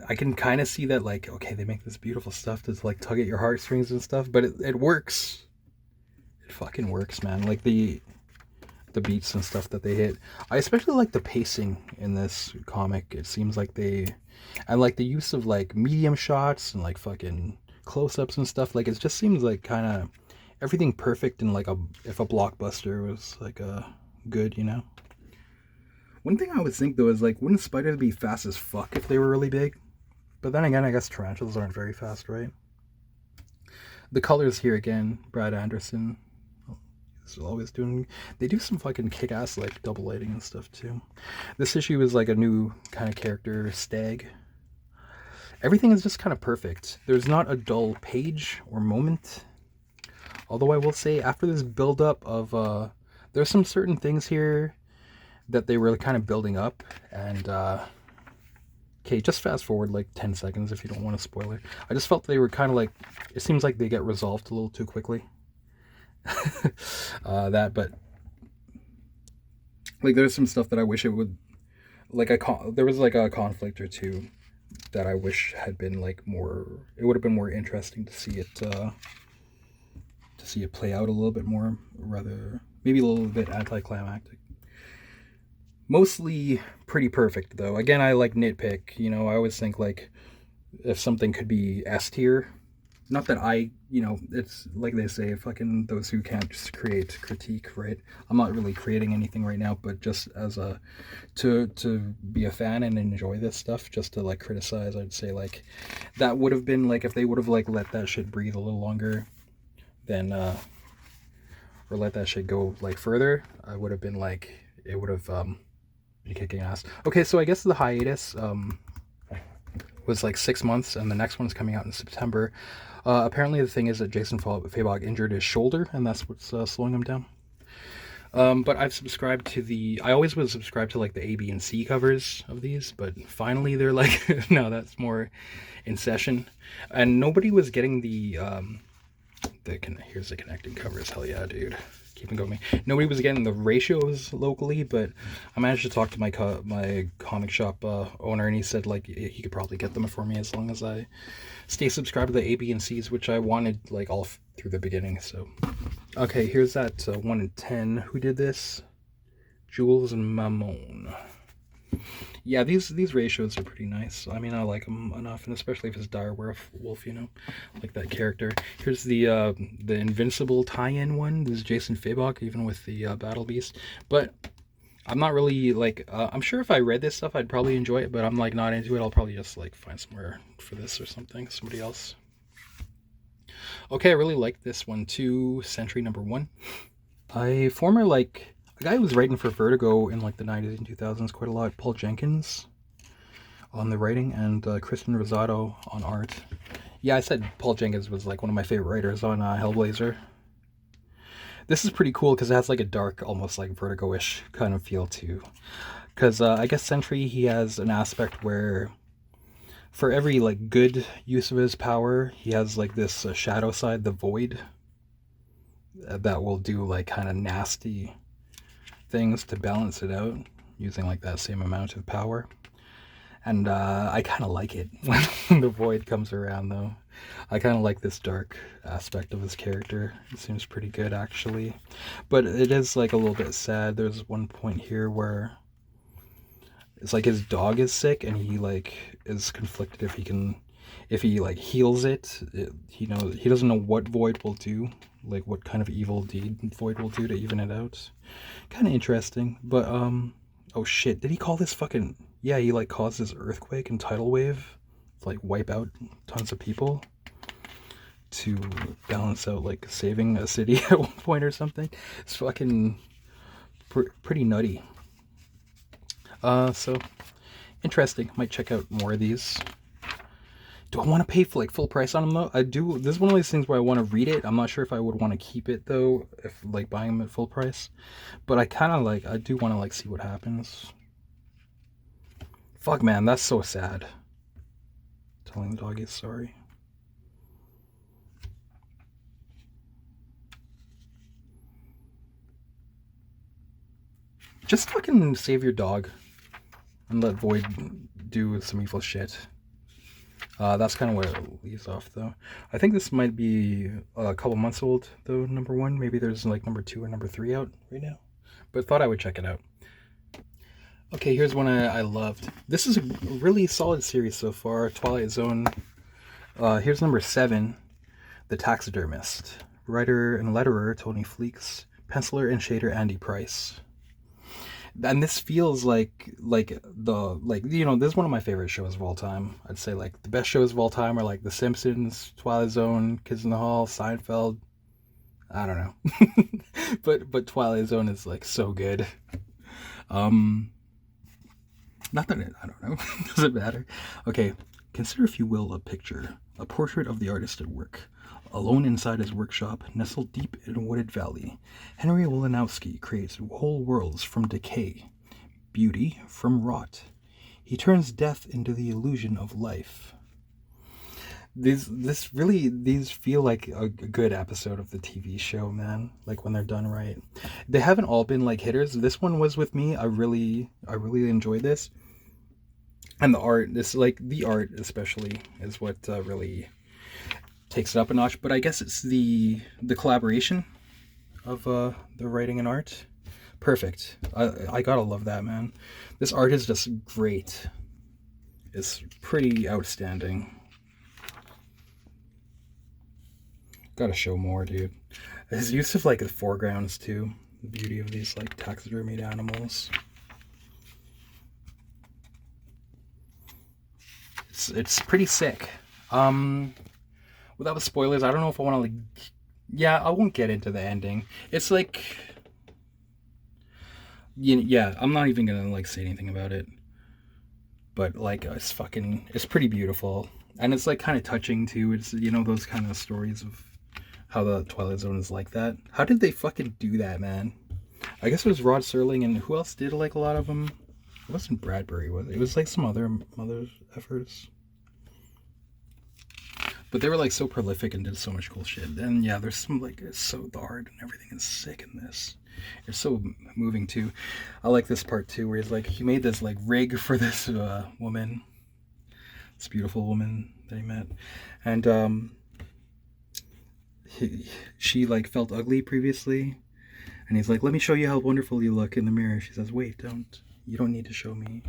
I can kind of see that, like, okay, they make this beautiful stuff to like tug at your heartstrings and stuff, but it works. It fucking works, man. Like the beats and stuff that they hit. I especially like the pacing in this comic. It seems like and like the use of like medium shots and like fucking close-ups and stuff. Like it just seems like kind of everything perfect in like if a blockbuster was like a good, you know. One thing I would think though is like, wouldn't spiders be fast as fuck if they were really big? But then again, I guess tarantulas aren't very fast, right? The colors here again, Brad Anderson is always doing. They do some fucking kick-ass like double lighting and stuff too. This issue is like a new kind of character, Stag. Everything is just kind of perfect. There's not a dull page or moment. Although I will say, after this build-up of there's some certain things here that they were kind of building up, and okay, just fast forward like 10 seconds if you don't want a spoiler. I just felt they were kind of like, it seems like they get resolved a little too quickly. But like there's some stuff that I wish it would like there was like a conflict or two that I wish had been like more. It would have been more interesting to see it play out a little bit more, rather maybe a little bit anticlimactic. Mostly pretty perfect though. Again, I like nitpick. You know, I always think like if something could be S tier. Not that I, you know, it's like they say, fucking those who can't just create critique, right? I'm not really creating anything right now, but just as a to be a fan and enjoy this stuff, just to like criticize, I'd say like that would have been like if they would have like let that shit breathe a little longer, then or let that shit go like further, I would have been like it would have been kicking ass. Okay, so I guess the hiatus was like 6 months, and the next one's coming out in September. Apparently, the thing is that Jason Fabok injured his shoulder, and that's what's slowing him down. But I've subscribed to the. I always was subscribed to like the A, B, and C covers of these, but finally they're like, no, that's more in session, and nobody was getting the. Here's the connecting covers. Hell yeah, dude. Keep them going. Nobody was getting the ratios locally, but I managed to talk to my comic shop owner, and he said like he could probably get them for me as long as I stay subscribed to the A, B, and C's, which I wanted like all through the beginning. So, okay, here's that 1 in 10. Who did this? Jules and Mamon. Yeah, these ratios are pretty nice. I mean, I like them enough, and especially if it's Dire Wolf, you know, like that character. Here's the Invincible tie-in one. This is Jason Fabok, even with the Battle Beast. But I'm not really like. I'm sure if I read this stuff, I'd probably enjoy it, but I'm like not into it. I'll probably just like find somewhere for this or something. Somebody else. Okay, I really like this one too. Century number 1. A former like. A guy who was writing for Vertigo in like the 90s and 2000s quite a lot, Paul Jenkins on the writing, and Kristen Rosado on art. Yeah, I said Paul Jenkins was like one of my favorite writers on Hellblazer. This is pretty cool because it has like a dark, almost like Vertigo-ish kind of feel too. Because I guess Sentry, he has an aspect where for every like good use of his power, he has like this shadow side, the Void, that will do like kind of nasty things to balance it out using like that same amount of power. And I kind of like it when the Void comes around though. I kind of like this dark aspect of his character. It seems pretty good actually, but it is like a little bit sad. There's one point here where it's like his dog is sick and he like is conflicted if he like heals it, he doesn't know what Void will do, like what kind of evil deed Void will do to even it out. Kind of interesting, but oh shit, did he call this fucking, yeah, he like caused this earthquake and tidal wave to like wipe out tons of people to balance out like saving a city at one point or something. It's fucking pretty nutty. So interesting. Might check out more of these. Do I want to pay for like full price on them though? I do. This is one of these things where I want to read it. I'm not sure if I would want to keep it though, if like buying them at full price. But I kind of like, I do want to like see what happens. Fuck man, that's so sad. Telling the dog he's sorry. Just fucking save your dog and let Void do some evil shit. That's kind of where it leaves off, though. I think this might be a couple months old, though, number 1. Maybe there's, like, number 2 or number 3 out right now. But thought I would check it out. Okay, here's one I loved. This is a really solid series so far, Twilight Zone. Here's number 7, The Taxidermist. Writer and letterer, Tony Fleeks. Penciler and shader, Andy Price. And this feels like you know, this is one of my favorite shows of all time. I'd say like the best shows of all time are like The Simpsons, Twilight Zone, Kids in the Hall, Seinfeld. I don't know. but Twilight Zone is like so good. Not that I don't know. Doesn't matter. Okay, consider if you will a picture, a portrait of the artist at work. Alone inside his workshop, nestled deep in a wooded valley, Henry Wolanowski creates whole worlds from decay, beauty from rot. He turns death into the illusion of life. These feel like a good episode of the TV show, man. Like when they're done right. They haven't all been like hitters. This one was with me. I really enjoyed this. And the art, this like the art especially is what really takes it up a notch. But I guess it's the collaboration of the writing and art. Perfect. I gotta love that, man. This art is just great. It's pretty outstanding. Gotta show more, dude. His use of like the foregrounds too. The beauty of these like taxidermied animals. It's pretty sick. Without the spoilers, I don't know if I want to like. Yeah, I won't get into the ending. It's like, yeah, I'm not even gonna like say anything about it. But like, it's pretty beautiful, and it's like kind of touching too. It's, you know, those kind of stories of how the Twilight Zone is like that. How did they fucking do that, man? I guess it was Rod Serling, and who else did like a lot of them? It wasn't Bradbury, was it? It was like some other efforts. But they were like so prolific and did so much cool shit. And yeah, there's some like, it's so, the art and everything is sick in this. It's so moving too. I like this part too, where he's like, he made this like rig for this woman, this beautiful woman that he met, and she like felt ugly previously, and he's like, let me show you how wonderful you look in the mirror. She says, wait, you don't need to show me,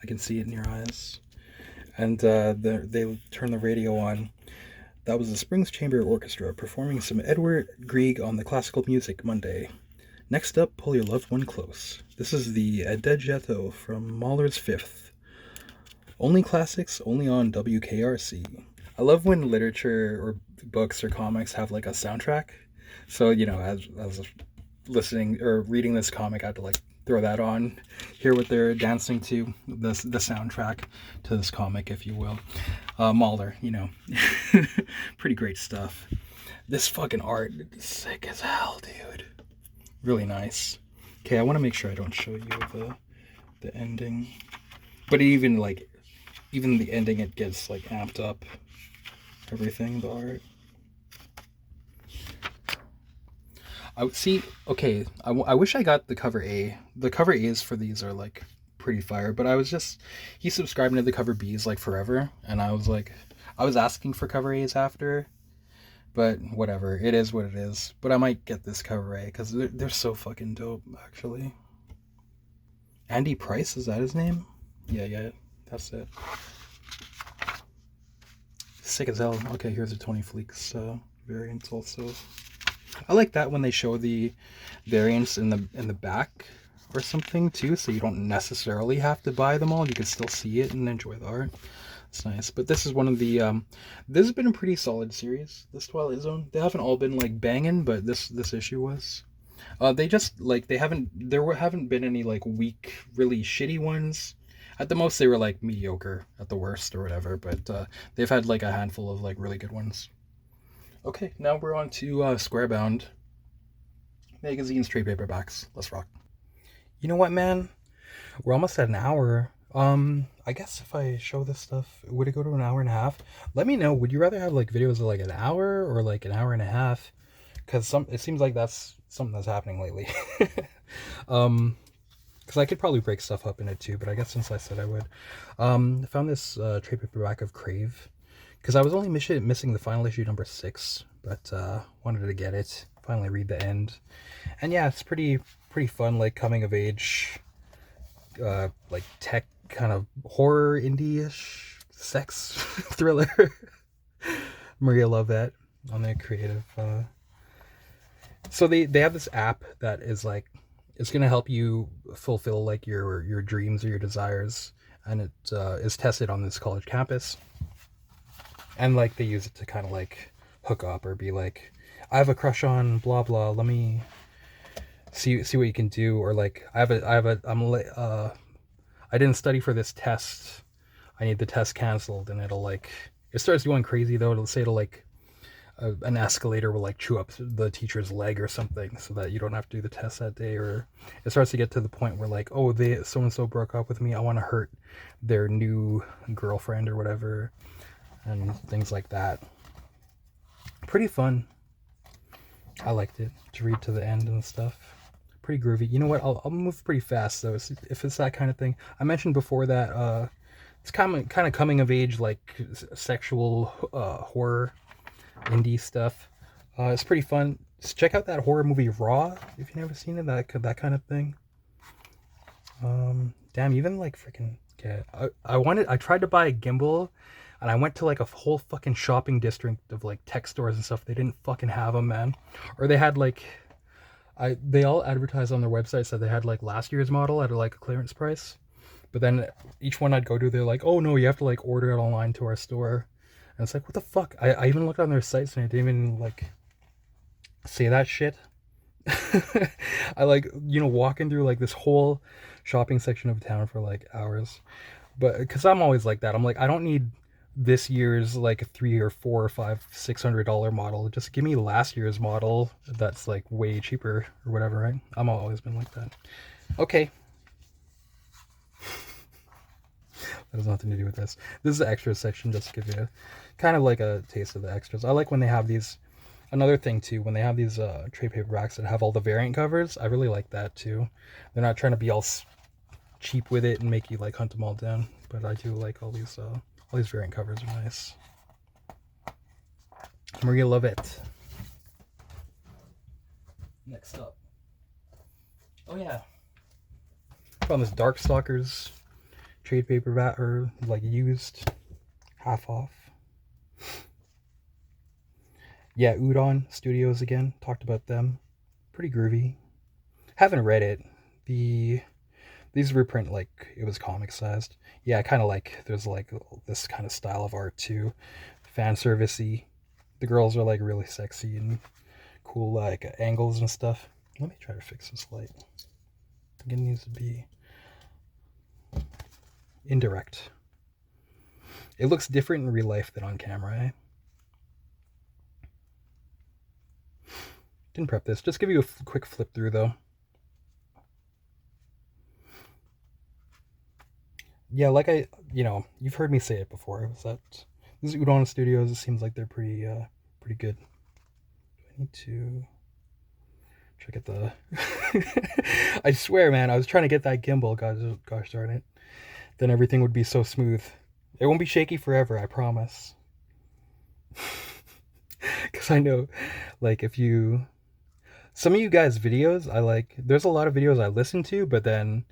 I can see it in your eyes. And they turn the radio on. That was the Springs Chamber Orchestra performing some Edward Grieg on the classical music Monday. Next up, pull your loved one close. This is the Adagio from Mahler's Fifth. Only classics, only on WKRC. I love when literature or books or comics have like a soundtrack. So, you know, as listening or reading this comic, I had to like throw that on, hear what they're dancing to, the soundtrack to this comic, if you will. Mahler, you know, pretty great stuff. This fucking art is sick as hell, dude. Really nice. Okay, I want to make sure I don't show you the ending, but even the ending, it gets like amped up. Everything, the art. I would see. Okay, I wish I got the cover A. The cover A's for these are like pretty fire, but he's subscribing to the cover B's like forever, and I was asking for cover A's after, but whatever, it is what it is. But I might get this cover A because they're so fucking dope, actually. Andy Price, is that his name? Yeah, that's it. Sick as hell. Okay, here's a Tony Fleeks variant also. I like that when they show the variants in the back or something too, so you don't necessarily have to buy them all. You can still see it and enjoy the art. It's nice. But this is one of the this has been a pretty solid series, this Twilight Zone. They haven't all been like banging, but this issue was. They just like haven't been any like weak, really shitty ones. At the most, they were like mediocre at the worst or whatever, but they've had like a handful of like really good ones. Okay, now we're on to Squarebound magazines, trade paperbacks. Let's rock. You know what, man? We're almost at an hour. I guess if I show this stuff, would it go to an hour and a half? Let me know. Would you rather have like videos of like an hour or like an hour and a half? Because it seems like that's something that's happening lately. Because I could probably break stuff up in it too, but I guess since I said I would. I found this trade paperback of Crave. Because I was only missing the final issue number 6, but wanted to get it. Finally read the end. And yeah, it's pretty fun, like coming of age, like tech kind of horror indie-ish sex thriller. Maria Lovett on their creative. So they have this app that is like, it's gonna help you fulfill like your dreams or your desires, and it is tested on this college campus. And like they use it to kind of like hook up or be like, I have a crush on blah blah. Let me see what you can do. Or like I didn't study for this test. I need the test canceled, and it starts going crazy though. It'll like an escalator will like chew up the teacher's leg or something, so that you don't have to do the test that day. Or it starts to get to the point where like, oh, so and so broke up with me. I want to hurt their new girlfriend or whatever. And things like that. Pretty fun. I liked it to read to the end and stuff. Pretty groovy. You know what? I'll move pretty fast though. If it's that kind of thing. I mentioned before that It's kind of coming of age, like sexual horror indie stuff. It's pretty fun. Just check out that horror movie Raw if you've never seen it. That kind of thing. Damn, even like freaking. Okay, I tried to buy a gimbal, and I went to like a whole fucking shopping district of like tech stores and stuff. They didn't fucking have them, man. Or they had like, they all advertised on their websites that they had like last year's model at like a clearance price. But then each one I'd go to, they're like, oh no, you have to like order it online to our store. And it's like, what the fuck? I even looked on their sites and it didn't even like say that shit. I like, walking through like this whole shopping section of town for like hours. But because I'm always like that, I'm like, I don't need this year's like $300 or $400 or $500, $600 model. Just give me last year's model that's like way cheaper or whatever, right? I'm always been like that. Okay. That has nothing to do with this. This is the extra section, just to give you kind of like a taste of the extras. I like when they have these. Another thing too, when they have these trade paperbacks that have all the variant covers, I really like that too. They're not trying to be all cheap with it and make you like hunt them all down. But I do like all these variant covers are nice. Maria love it. Next up. Oh yeah. Found this Darkstalkers trade paperback, or like used, half off. Yeah, Udon Studios again. Talked about them. Pretty groovy. Haven't read it. These reprint like it was comic sized. Yeah, I kind of like, there's like this kind of style of art too. Fan servicey. The girls are like really sexy and cool like angles and stuff. Let me try to fix this light. I think it needs to be indirect. It looks different in real life than on camera, eh? Didn't prep this. Just give you a quick flip through though. Yeah, like you've heard me say it before. It was that this is Udon Studios. It seems like they're pretty good. Do I need to check at the? I swear, man, I was trying to get that gimbal. Gosh darn it! Then everything would be so smooth. It won't be shaky forever. I promise. Because I know, like, some of you guys' videos, there's a lot of videos I listen to, but then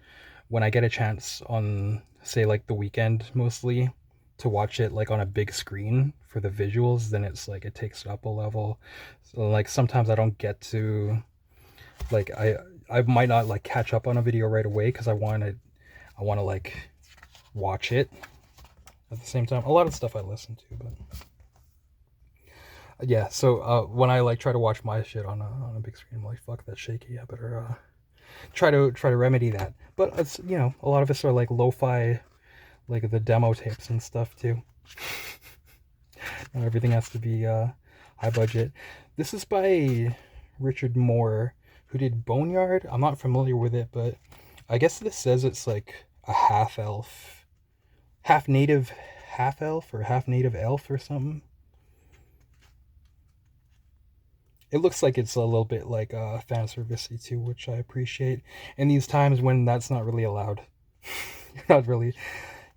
when I get a chance on, say, like the weekend mostly, to watch it like on a big screen for the visuals, then it's like it takes it up a level. So like sometimes I don't get to, like, I might not like catch up on a video right away because I want to like watch it at the same time. A lot of stuff I listen to, but yeah, so when I like try to watch my shit on a big screen, I'm like, fuck, that's shaky. I better try to remedy that. But it's, a lot of us are like lo-fi, like the demo tapes and stuff too. And everything has to be high budget. This is by Richard Moore, who did Boneyard. I'm not familiar with it, but I guess this says it's like a half elf, half native half elf, or half native elf or something. It looks like it's a little bit like fan servicey too, which I appreciate in these times when that's not really allowed. You're not really.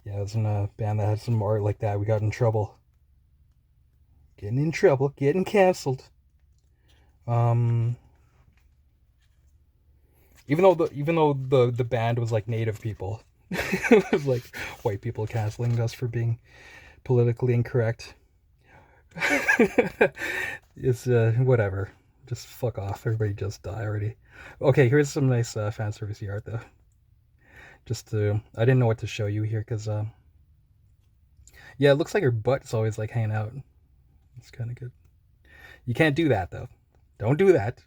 Yeah, I was in a band that had some art like that. We got in trouble. Getting canceled. Even though the band was like native people, it was like white people canceling us for being politically incorrect. It's whatever. Just fuck off. Everybody just die already. Okay, here's some nice fan servicey art though. I didn't know what to show you here because yeah, it looks like her butt's always like hanging out. It's kind of good. You can't do that though. Don't do that.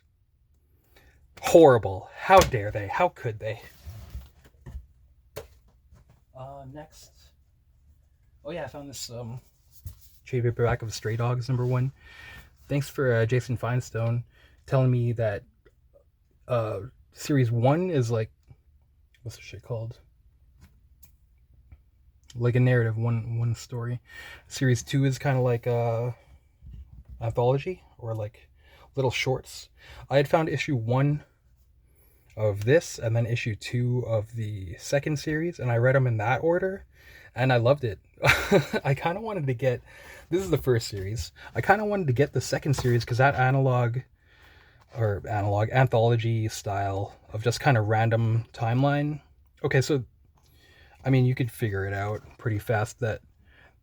Horrible. How dare they? How could they? Next. Oh yeah, I found this trade paperback of Stray Dogs #1. Thanks for Jason Feinstone telling me that series 1 is like, what's the shit called? Like a narrative, one story. Series 2 is kind of like a anthology or like little shorts. I had found issue 1 of this and then issue 2 of the second series, and I read them in that order, and I loved it. I kind of wanted to get, this is the first series, I kind of wanted to get the second series because that anthology style of just kind of random timeline. Okay, so I mean, you could figure it out pretty fast that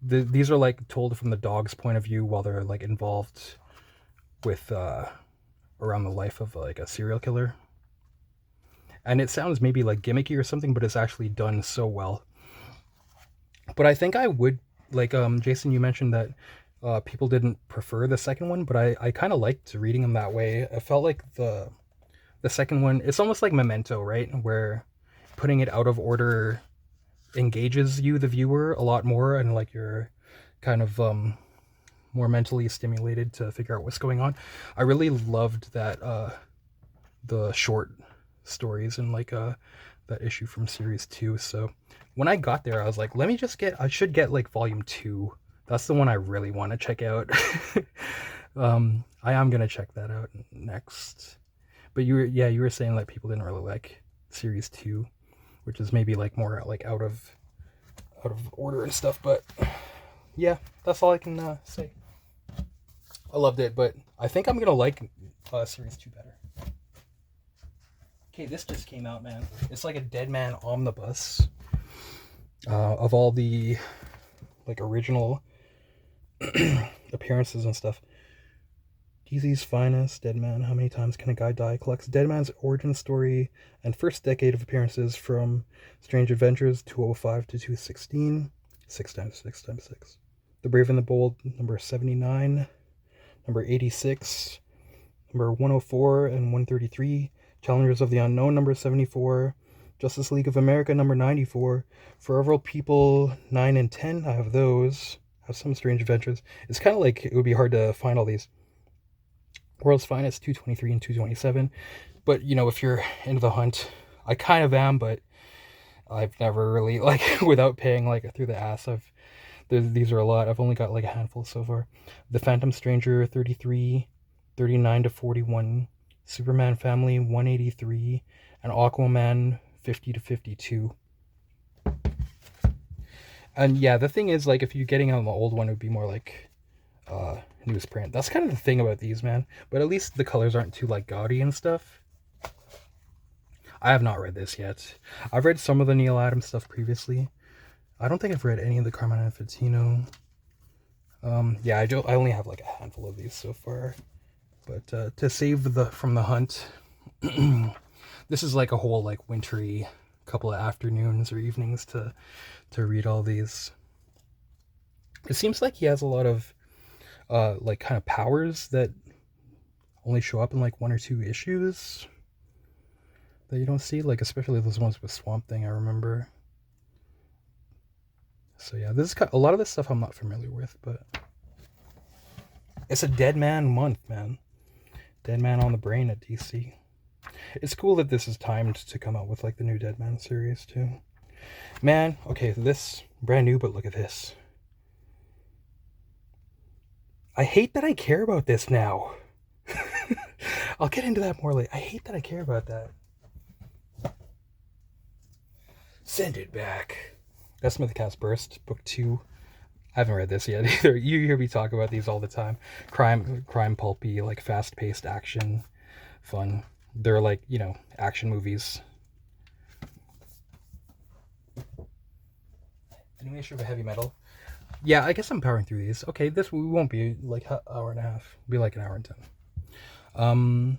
these are like told from the dog's point of view while they're like involved with around the life of like a serial killer. And it sounds maybe like gimmicky or something, but it's actually done so well. But I think I would like Jason, you mentioned that people didn't prefer the second one, but I kind of liked reading them that way. I felt like the second one, it's almost like Memento, right? Where putting it out of order engages you, the viewer, a lot more, and like you're kind of more mentally stimulated to figure out what's going on. I really loved that the short stories in like that issue from series 2. So when I got there, I was like, let me just get, I should get like volume 2. That's the one I really want to check out. I am gonna check that out next. But you were saying like people didn't really like series 2, which is maybe like more like out of order and stuff. But yeah, that's all I can say. I loved it, but I think I'm gonna like series 2 better. Okay, this just came out, man. It's like a Dead Man omnibus of all the like original appearances and stuff. DC's finest, Dead Man, How Many Times Can a Guy Die? Collects Dead Man's origin story and first decade of appearances from Strange Adventures 205 to 216. 6 times 6 times 6. The Brave and the Bold, number 79. Number 86. Number 104 and 133. Challengers of the Unknown, number 74. Justice League of America, number 94. Forever People 9 and 10. I have those. I have some Strange Adventures. It's kind of like it would be hard to find all these. World's Finest 223 and 227. But you know, if you're into the hunt, I kind of am, but I've never really like without paying like through the ass. These are a lot. I've only got like a handful so far. The Phantom Stranger 33, 39 to 41. Superman Family 183, and Aquaman 50 to 52. And yeah, the thing is, like, if you're getting on the old one, it would be more like newsprint. That's kind of the thing about these, man. But at least the colors aren't too like gaudy and stuff. I have not read this yet. I've read some of the Neil Adams stuff previously. I don't think I've read any of the Carmine Infantino. Yeah, I only have like a handful of these so far. But to save from the hunt, this is like a whole like wintry couple of afternoons or evenings to read all these. It seems like he has a lot of like kind of powers that only show up in like 1 or 2 issues that you don't see, like especially those ones with Swamp Thing, I remember. So yeah, this is a lot of this stuff I'm not familiar with, but it's a Dead Man month, man. Dead Man on the brain at DC. It's cool that this is timed to come out with like the new Dead Man series too. Man, okay, this brand new, but look at this. I hate that I care about this now. I'll get into that more later. I hate that I care about that. Send it back. That's Mythicast Burst, book 2. I haven't read this yet either. You hear me talk about these all the time. Crime pulpy, like fast-paced action, fun. They're like, you know, action movies. New issue of Heavy Metal. Yeah, I guess I'm powering through these. Okay, this won't be like an hour and a half. It'll be like an hour and 10.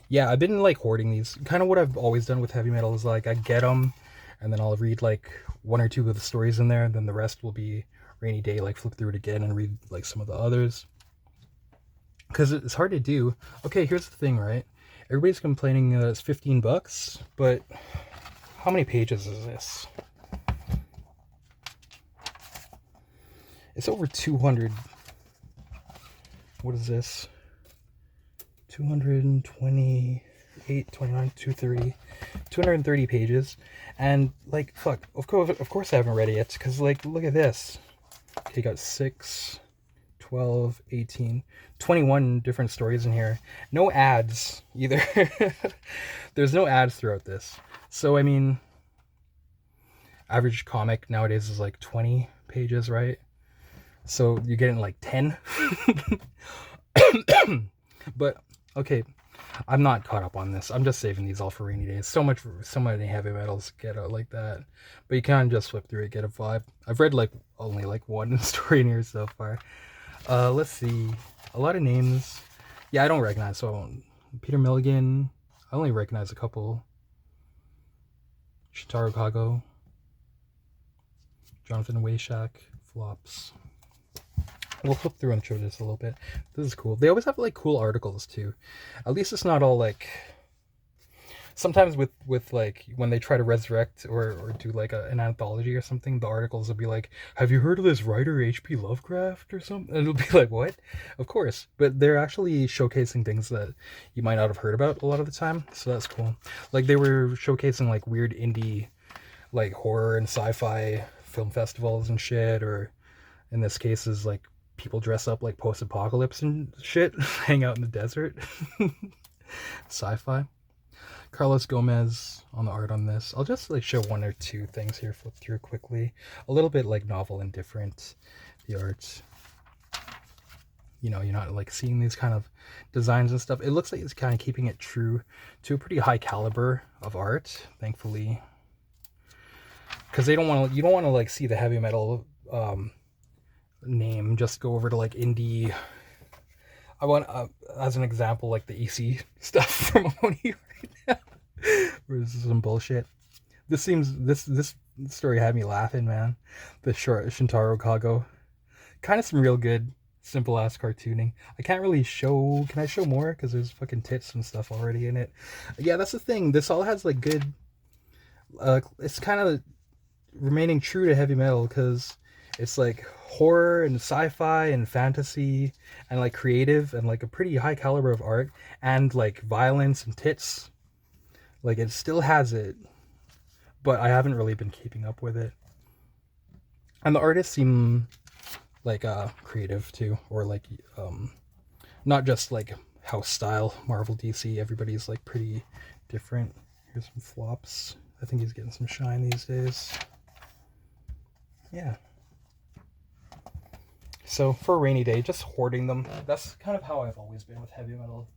Yeah, I've been like hoarding these. Kind of what I've always done with Heavy Metal is like I get them, and then I'll read like 1 or 2 of the stories in there, and then the rest will be rainy day, like flip through it again and read like some of the others. Because it's hard to do. Okay, here's the thing, right? Everybody's complaining that it's $15, but how many pages is this? It's over 200. What is this? 228, 29, 230, 230 pages. And like, fuck, of course I haven't read it yet, because like, look at this. Okay, you got 6, 12, 18, 21 different stories in here. No ads either. There's no ads throughout this. So, I mean, average comic nowadays is like 20 pages, right? So you're getting like 10. But, okay, I'm not caught up on this. I'm just saving these all for rainy days. So many heavy metals get out like that. But you can just flip through it, get a vibe. I've read like only like one story in here so far. Let's see. A lot of names. Yeah, I don't recognize, so I won't. Peter Milligan. I only recognize a couple. Shintaro Kago. Jonathan Wayshak. Flops. We'll flip through and show this a little bit. This is cool. They always have like cool articles too. At least it's not all like... Sometimes with like when they try to resurrect or do like an anthology or something, the articles will be like, have you heard of this writer H.P. Lovecraft or something? And it'll be like, what? Of course. But they're actually showcasing things that you might not have heard about a lot of the time. So that's cool. Like they were showcasing like weird indie like horror and sci-fi film festivals and shit, or in this case is like people dress up like post-apocalypse and shit, hang out in the desert. Sci-fi. Carlos Gomez on the art on this. I'll just like show one or two things here, flip through quickly. A little bit like novel and different, the art. You know, you're not like seeing these kind of designs and stuff. It looks like it's kind of keeping it true to a pretty high caliber of art, thankfully. Because you don't want to like see the heavy metal name just go over to like indie. I want, as an example, like the EC stuff from Oni right now, where this is some bullshit. This story had me laughing, man. The short Shintaro Kago, kind of some real good, simple ass cartooning. I can't really show. Can I show more? Because there's fucking tits and stuff already in it. Yeah, that's the thing. This all has like good. It's kind of remaining true to heavy metal because it's like horror and sci-fi and fantasy and like creative and like a pretty high caliber of art and like violence and tits. Like it still has it, but I haven't really been keeping up with it. And the artists seem like creative too, or like not just like house style Marvel DC. Everybody's like pretty different. Here's some flops. I think he's getting some shine these days. Yeah. So for a rainy day, just hoarding them. That's kind of how I've always been with heavy metal.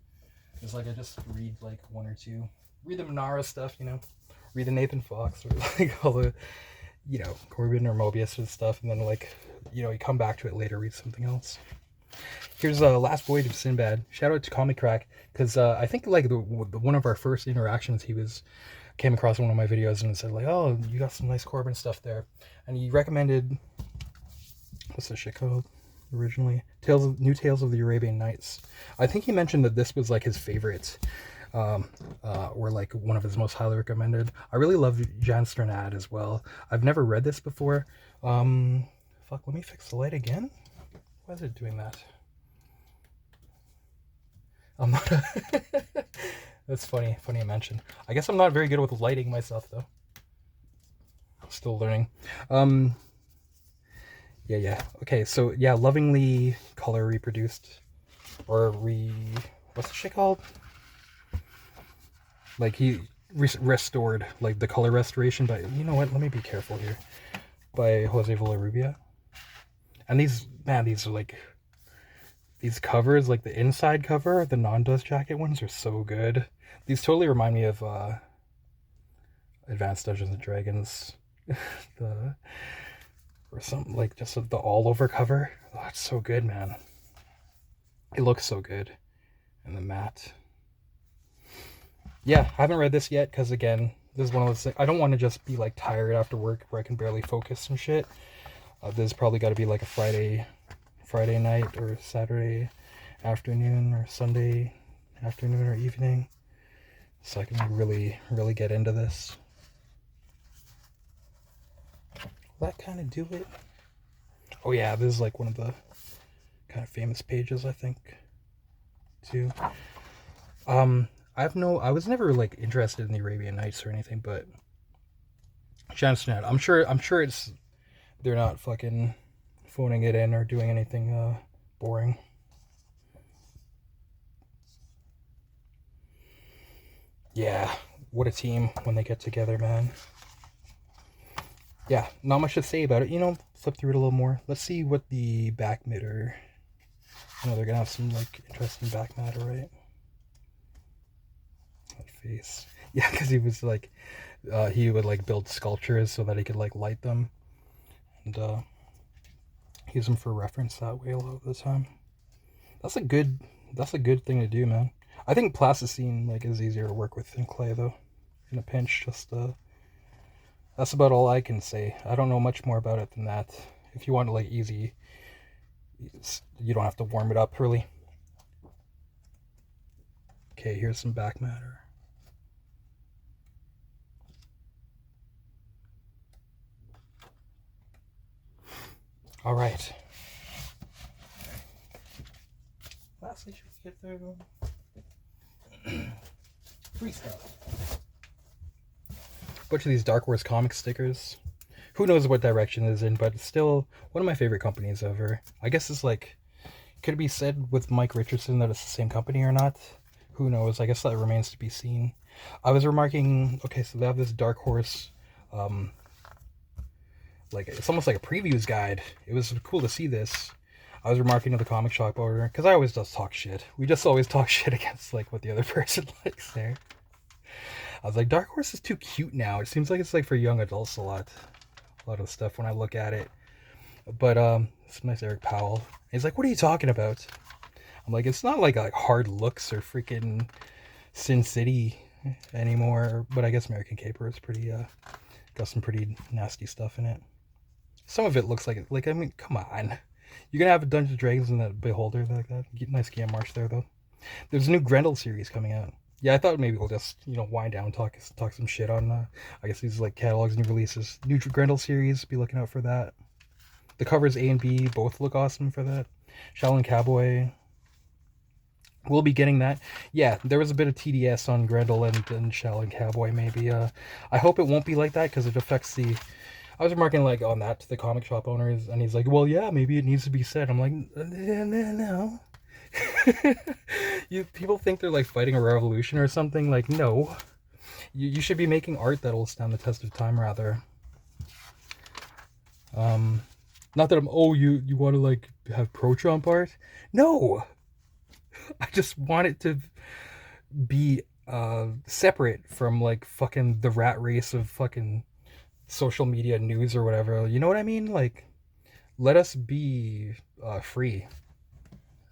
It's like I just read like one or two. Read the Minara stuff, you know. Read the Nathan Fox or like all the, you know, Corbin or Mobius and stuff. And then like, you know, you come back to it later, read something else. Here's Last Voyage of Sinbad. Shout out to Comic Crack. Because I think like one of our first interactions, he came across one of my videos and said like, oh, you got some nice Corbin stuff there. And he recommended, what's this shit called originally? New Tales of the Arabian Nights. I think he mentioned that this was like his favorite, or like one of his most highly recommended. I really love JUN as well. I've never read this before. Fuck, let me fix the light again. Why is it doing that? I'm not That's funny to mention. I guess I'm not very good with lighting myself though. I'm still learning. Yeah. Okay, so yeah, lovingly color reproduced. Or what's the shit called? Like he restored, like the color restoration by, you know what, let me be careful here. By Jose Villarrubia. And these are like, these covers, like the inside cover, the non-dust jacket ones are so good. These totally remind me of Advanced Dungeons and Dragons. Or something like just the all over cover. Oh, it's so good, man. It looks so good. And the matte. Yeah, I haven't read this yet because again, this is one of those things. I don't want to just be like tired after work where I can barely focus and shit. This has probably got to be like a Friday night or Saturday afternoon or Sunday afternoon or evening, so I can really get into this. Will that kind of do it? Oh yeah, this is like one of the kind of famous pages, I think, too. I was never like interested in the Arabian Nights or anything, but I'm sure it's, they're not fucking phoning it in or doing anything boring. Yeah, what a team when they get together, man. Yeah, not much to say about it. You know, flip through it a little more. Let's see what the back matter. I know they're gonna have some like interesting back matter, right? That face. Yeah, because he was like, he would like build sculptures so that he could like light them, and use them for reference that way a lot of the time. That's a good thing to do, man. I think plasticine like is easier to work with than clay though. In a pinch, just that's about all I can say. I don't know much more about it than that. If you want to like easy, you don't have to warm it up really. Okay, here's some back matter. All right. Lastly, should we get through free stuff? Bunch of these Dark Horse comic stickers. Who knows what direction it is in, but it's still one of my favorite companies ever. I guess it's like, could it be said with Mike Richardson that it's the same company or not? Who knows? I guess that remains to be seen. I was remarking, okay, so they have this Dark Horse, like, it's almost like a previews guide. It was cool to see this. I was remarking to the comic shop owner, because I always just talk shit. We just always talk shit against, like, what the other person likes there. I was like, Dark Horse is too cute now. It seems like it's, like, for young adults a lot of stuff when I look at it. But, it's nice Eric Powell. He's like, what are you talking about? I'm like, it's not like hard looks or freaking Sin City anymore. But I guess American Caper is pretty, got some pretty nasty stuff in it. Some of it looks like, I mean, come on. You're going to have a Dungeons & Dragons in that Beholder like that. Nice game march there, though. There's a new Grendel series coming out. Yeah, I thought maybe we'll just, wind down and talk some shit on, I guess these, like, catalogs, new releases. New Grendel series, be looking out for that. The covers A and B both look awesome for that. Shaolin Cowboy. We'll be getting that. Yeah, there was a bit of TDS on Grendel and Shaolin Cowboy, maybe. I hope it won't be like that, because it affects the... I was remarking, like, on that to the comic shop owners, and he's like, well, yeah, maybe it needs to be said. I'm like, no. People think they're, like, fighting a revolution or something. Like, no. You should be making art that'll stand the test of time, rather. Not that I'm, you want to, like, have pro-Trump art? No! I just want it to be, separate from, like, fucking the rat race of fucking social media news or whatever. You know what I mean? Like, let us be, free.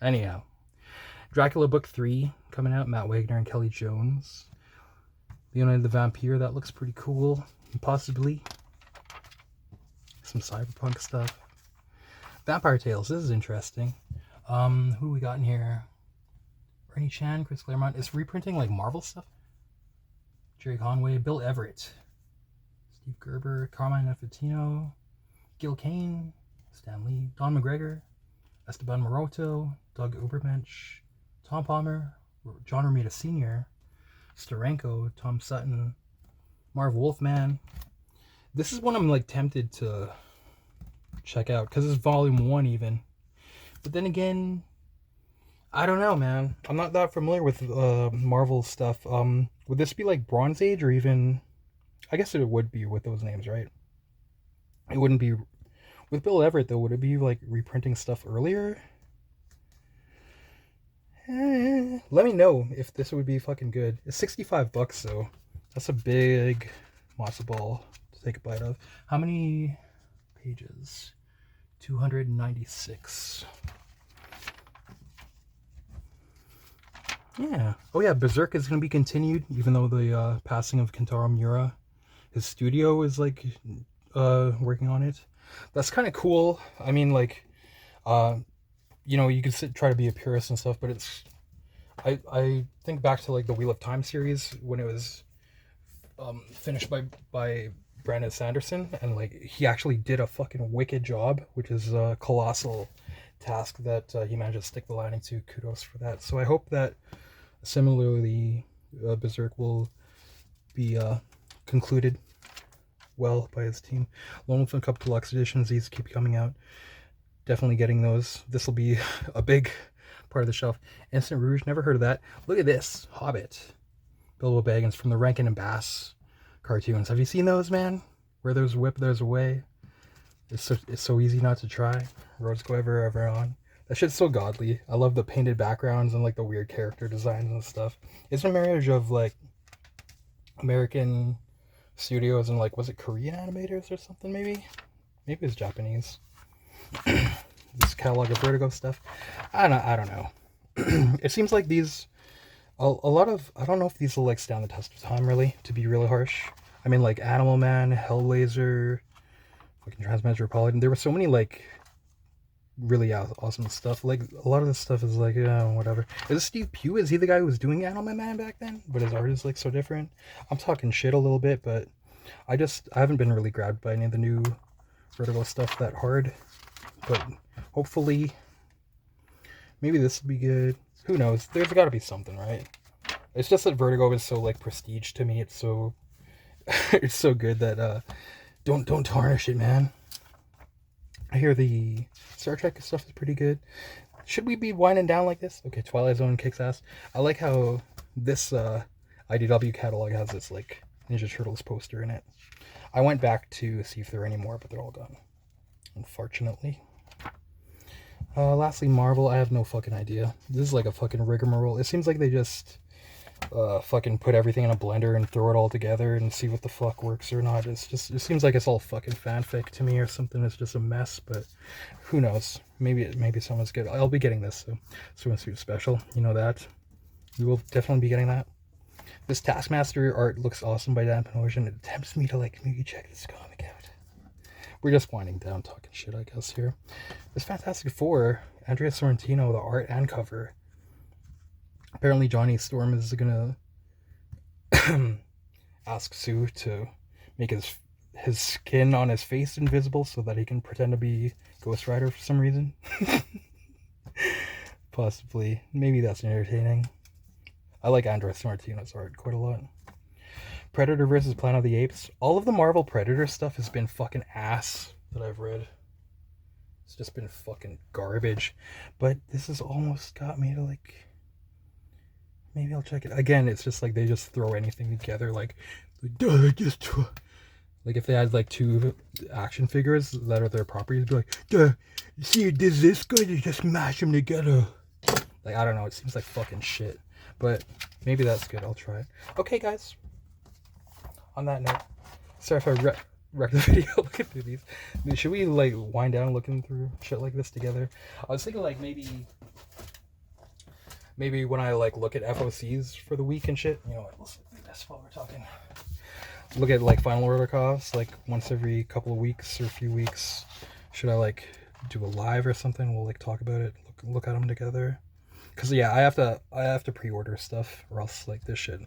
Anyhow. Dracula Book 3 coming out. Matt Wagner and Kelly Jones. Leonid the Vampire. That looks pretty cool. Possibly. Some cyberpunk stuff. Vampire Tales. This is interesting. Who do we got in here? Bernie Chan, Chris Claremont. Is reprinting like Marvel stuff? Jerry Conway, Bill Everett, Steve Gerber, Carmine Infantino, Gil Kane, Stan Lee, Don McGregor, Esteban Maroto, Doug Ubermensch, Tom Palmer, John Romita Sr., Steranko, Tom Sutton, Marv Wolfman. This is one I'm like tempted to check out because it's volume 1 even. But then again, I don't know, man. I'm not that familiar with Marvel stuff. Would this be like Bronze Age or even... I guess it would be with those names, right? It wouldn't be... With Bill Everett, though, would it be like reprinting stuff earlier? Let me know if this would be fucking good. It's $65 though. That's a big matzo ball to take a bite of. How many pages? 296. Yeah. Oh yeah, Berserk is going to be continued, even though the passing of Kentaro Miura. His studio is like working on it. That's kind of cool. I mean, like, you could try to be a purist and stuff, but it's... I think back to like the Wheel of Time series when it was finished by Brandon Sanderson, and like he actually did a fucking wicked job, which is a colossal task that he managed to stick the landing to. Kudos for that. So I hope that similarly Berserk will be concluded well by his team. Lone Wolf and Cub Deluxe editions, these keep coming out. definitely getting those. This will be a big part of the shelf. Instant Rouge, never heard of that. Look at this, Hobbit. Bilbo Baggins from the Rankin and Bass cartoons. Have you seen those, man? Where there's a whip, there's a way. It's so easy not to try. Roads go ever on. That shit's so godly. I love the painted backgrounds and like the weird character designs and stuff. It's a marriage of like American studios and like, was it Korean animators or something maybe? Maybe it's Japanese. This catalog of Vertigo stuff. I don't know. It seems like these a lot of, I don't know if these will like stand the test of time really, to be really harsh. I mean like Animal Man, Hellblazer, fucking Transmetropolitan. There were so many like really awesome stuff. Like a lot of this stuff is like, whatever. Is this Steve Pugh? Is he the guy who was doing Animal Man back then? But his art is like so different. I'm talking shit a little bit, but I haven't been really grabbed by any of the new Vertigo stuff that hard. But hopefully, maybe this will be good. Who knows? There's got to be something, right? It's just that Vertigo is so like prestige to me. It's so it's so good that don't tarnish it, man. I hear the Star Trek stuff is pretty good. Should we be winding down like this? Okay, Twilight Zone kicks ass. I like how this IDW catalog has this like Ninja Turtles poster in it. I went back to see if there are any more, but they're all gone, unfortunately. Lastly, Marvel, I have no fucking idea. This is like a fucking rigmarole. It seems like they just fucking put everything in a blender and throw it all together and see what the fuck works or not. It seems like it's all fucking fanfic to me or something. It's just a mess, but who knows? Maybe someone's good. I'll be getting this, so Swimsuit Special, you know that. We will definitely be getting that. This Taskmaster art looks awesome by Dan Panosian. It tempts me to like maybe check this comic out. We're just winding down, talking shit, I guess, here. This Fantastic Four, Andrea Sorrentino, the art and cover. Apparently Johnny Storm is gonna ask Sue to make his skin on his face invisible so that he can pretend to be Ghost Rider for some reason. Possibly. Maybe that's entertaining. I like Andrea Sorrentino's art quite a lot. Predator versus Planet of the Apes. All of the Marvel Predator stuff has been fucking ass that I've read. It's just been fucking garbage. But this has almost got me to like, maybe I'll check it. Again, it's just like they just throw anything together. Like if they had like two action figures that are their properties, be like, see, does this good? You just mash them together. Like, I don't know. It seems like fucking shit. But maybe that's good. I'll try it. Okay, guys. On that note, sorry if I wrecked the video looking through these. Should we like wind down looking through shit like this together? I was thinking like maybe when I like look at FOCs for the week and shit, you know what, let's do this while we're talking. Look at like final order costs like once every couple of weeks or a few weeks. Should I like do a live or something? We'll like talk about it, look at them together. Cause yeah, I have to pre-order stuff or else like this shit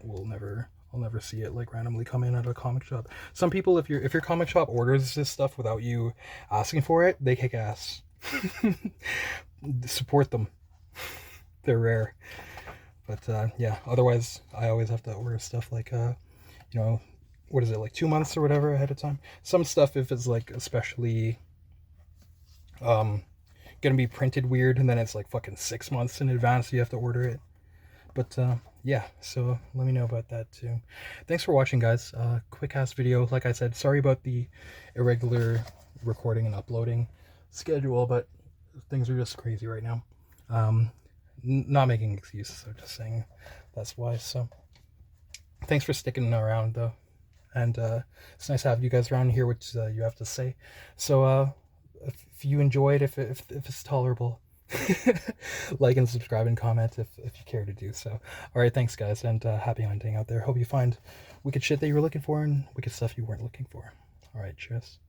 I'll never see it like randomly come in at a comic shop. Some people, if your comic shop orders this stuff without you asking for it, they kick ass. Support them. They're rare. But yeah, otherwise I always have to order stuff like you know, what is it, like 2 months or whatever ahead of time. Some stuff, if it's like especially gonna be printed weird, and then it's like fucking 6 months in advance you have to order it. But yeah, so let me know about that too. Thanks for watching, guys. Quick ass video. Like I said, sorry about the irregular recording and uploading schedule, but things are just crazy right now. Not making excuses, I'm just saying that's why. So thanks for sticking around though, and it's nice to have you guys around here, which you have to say. So if you enjoyed, if it's tolerable, like and subscribe and comment if you care to do so. All right, thanks guys, and happy hunting out there. Hope you find wicked shit that you were looking for and wicked stuff you weren't looking for. All right, cheers.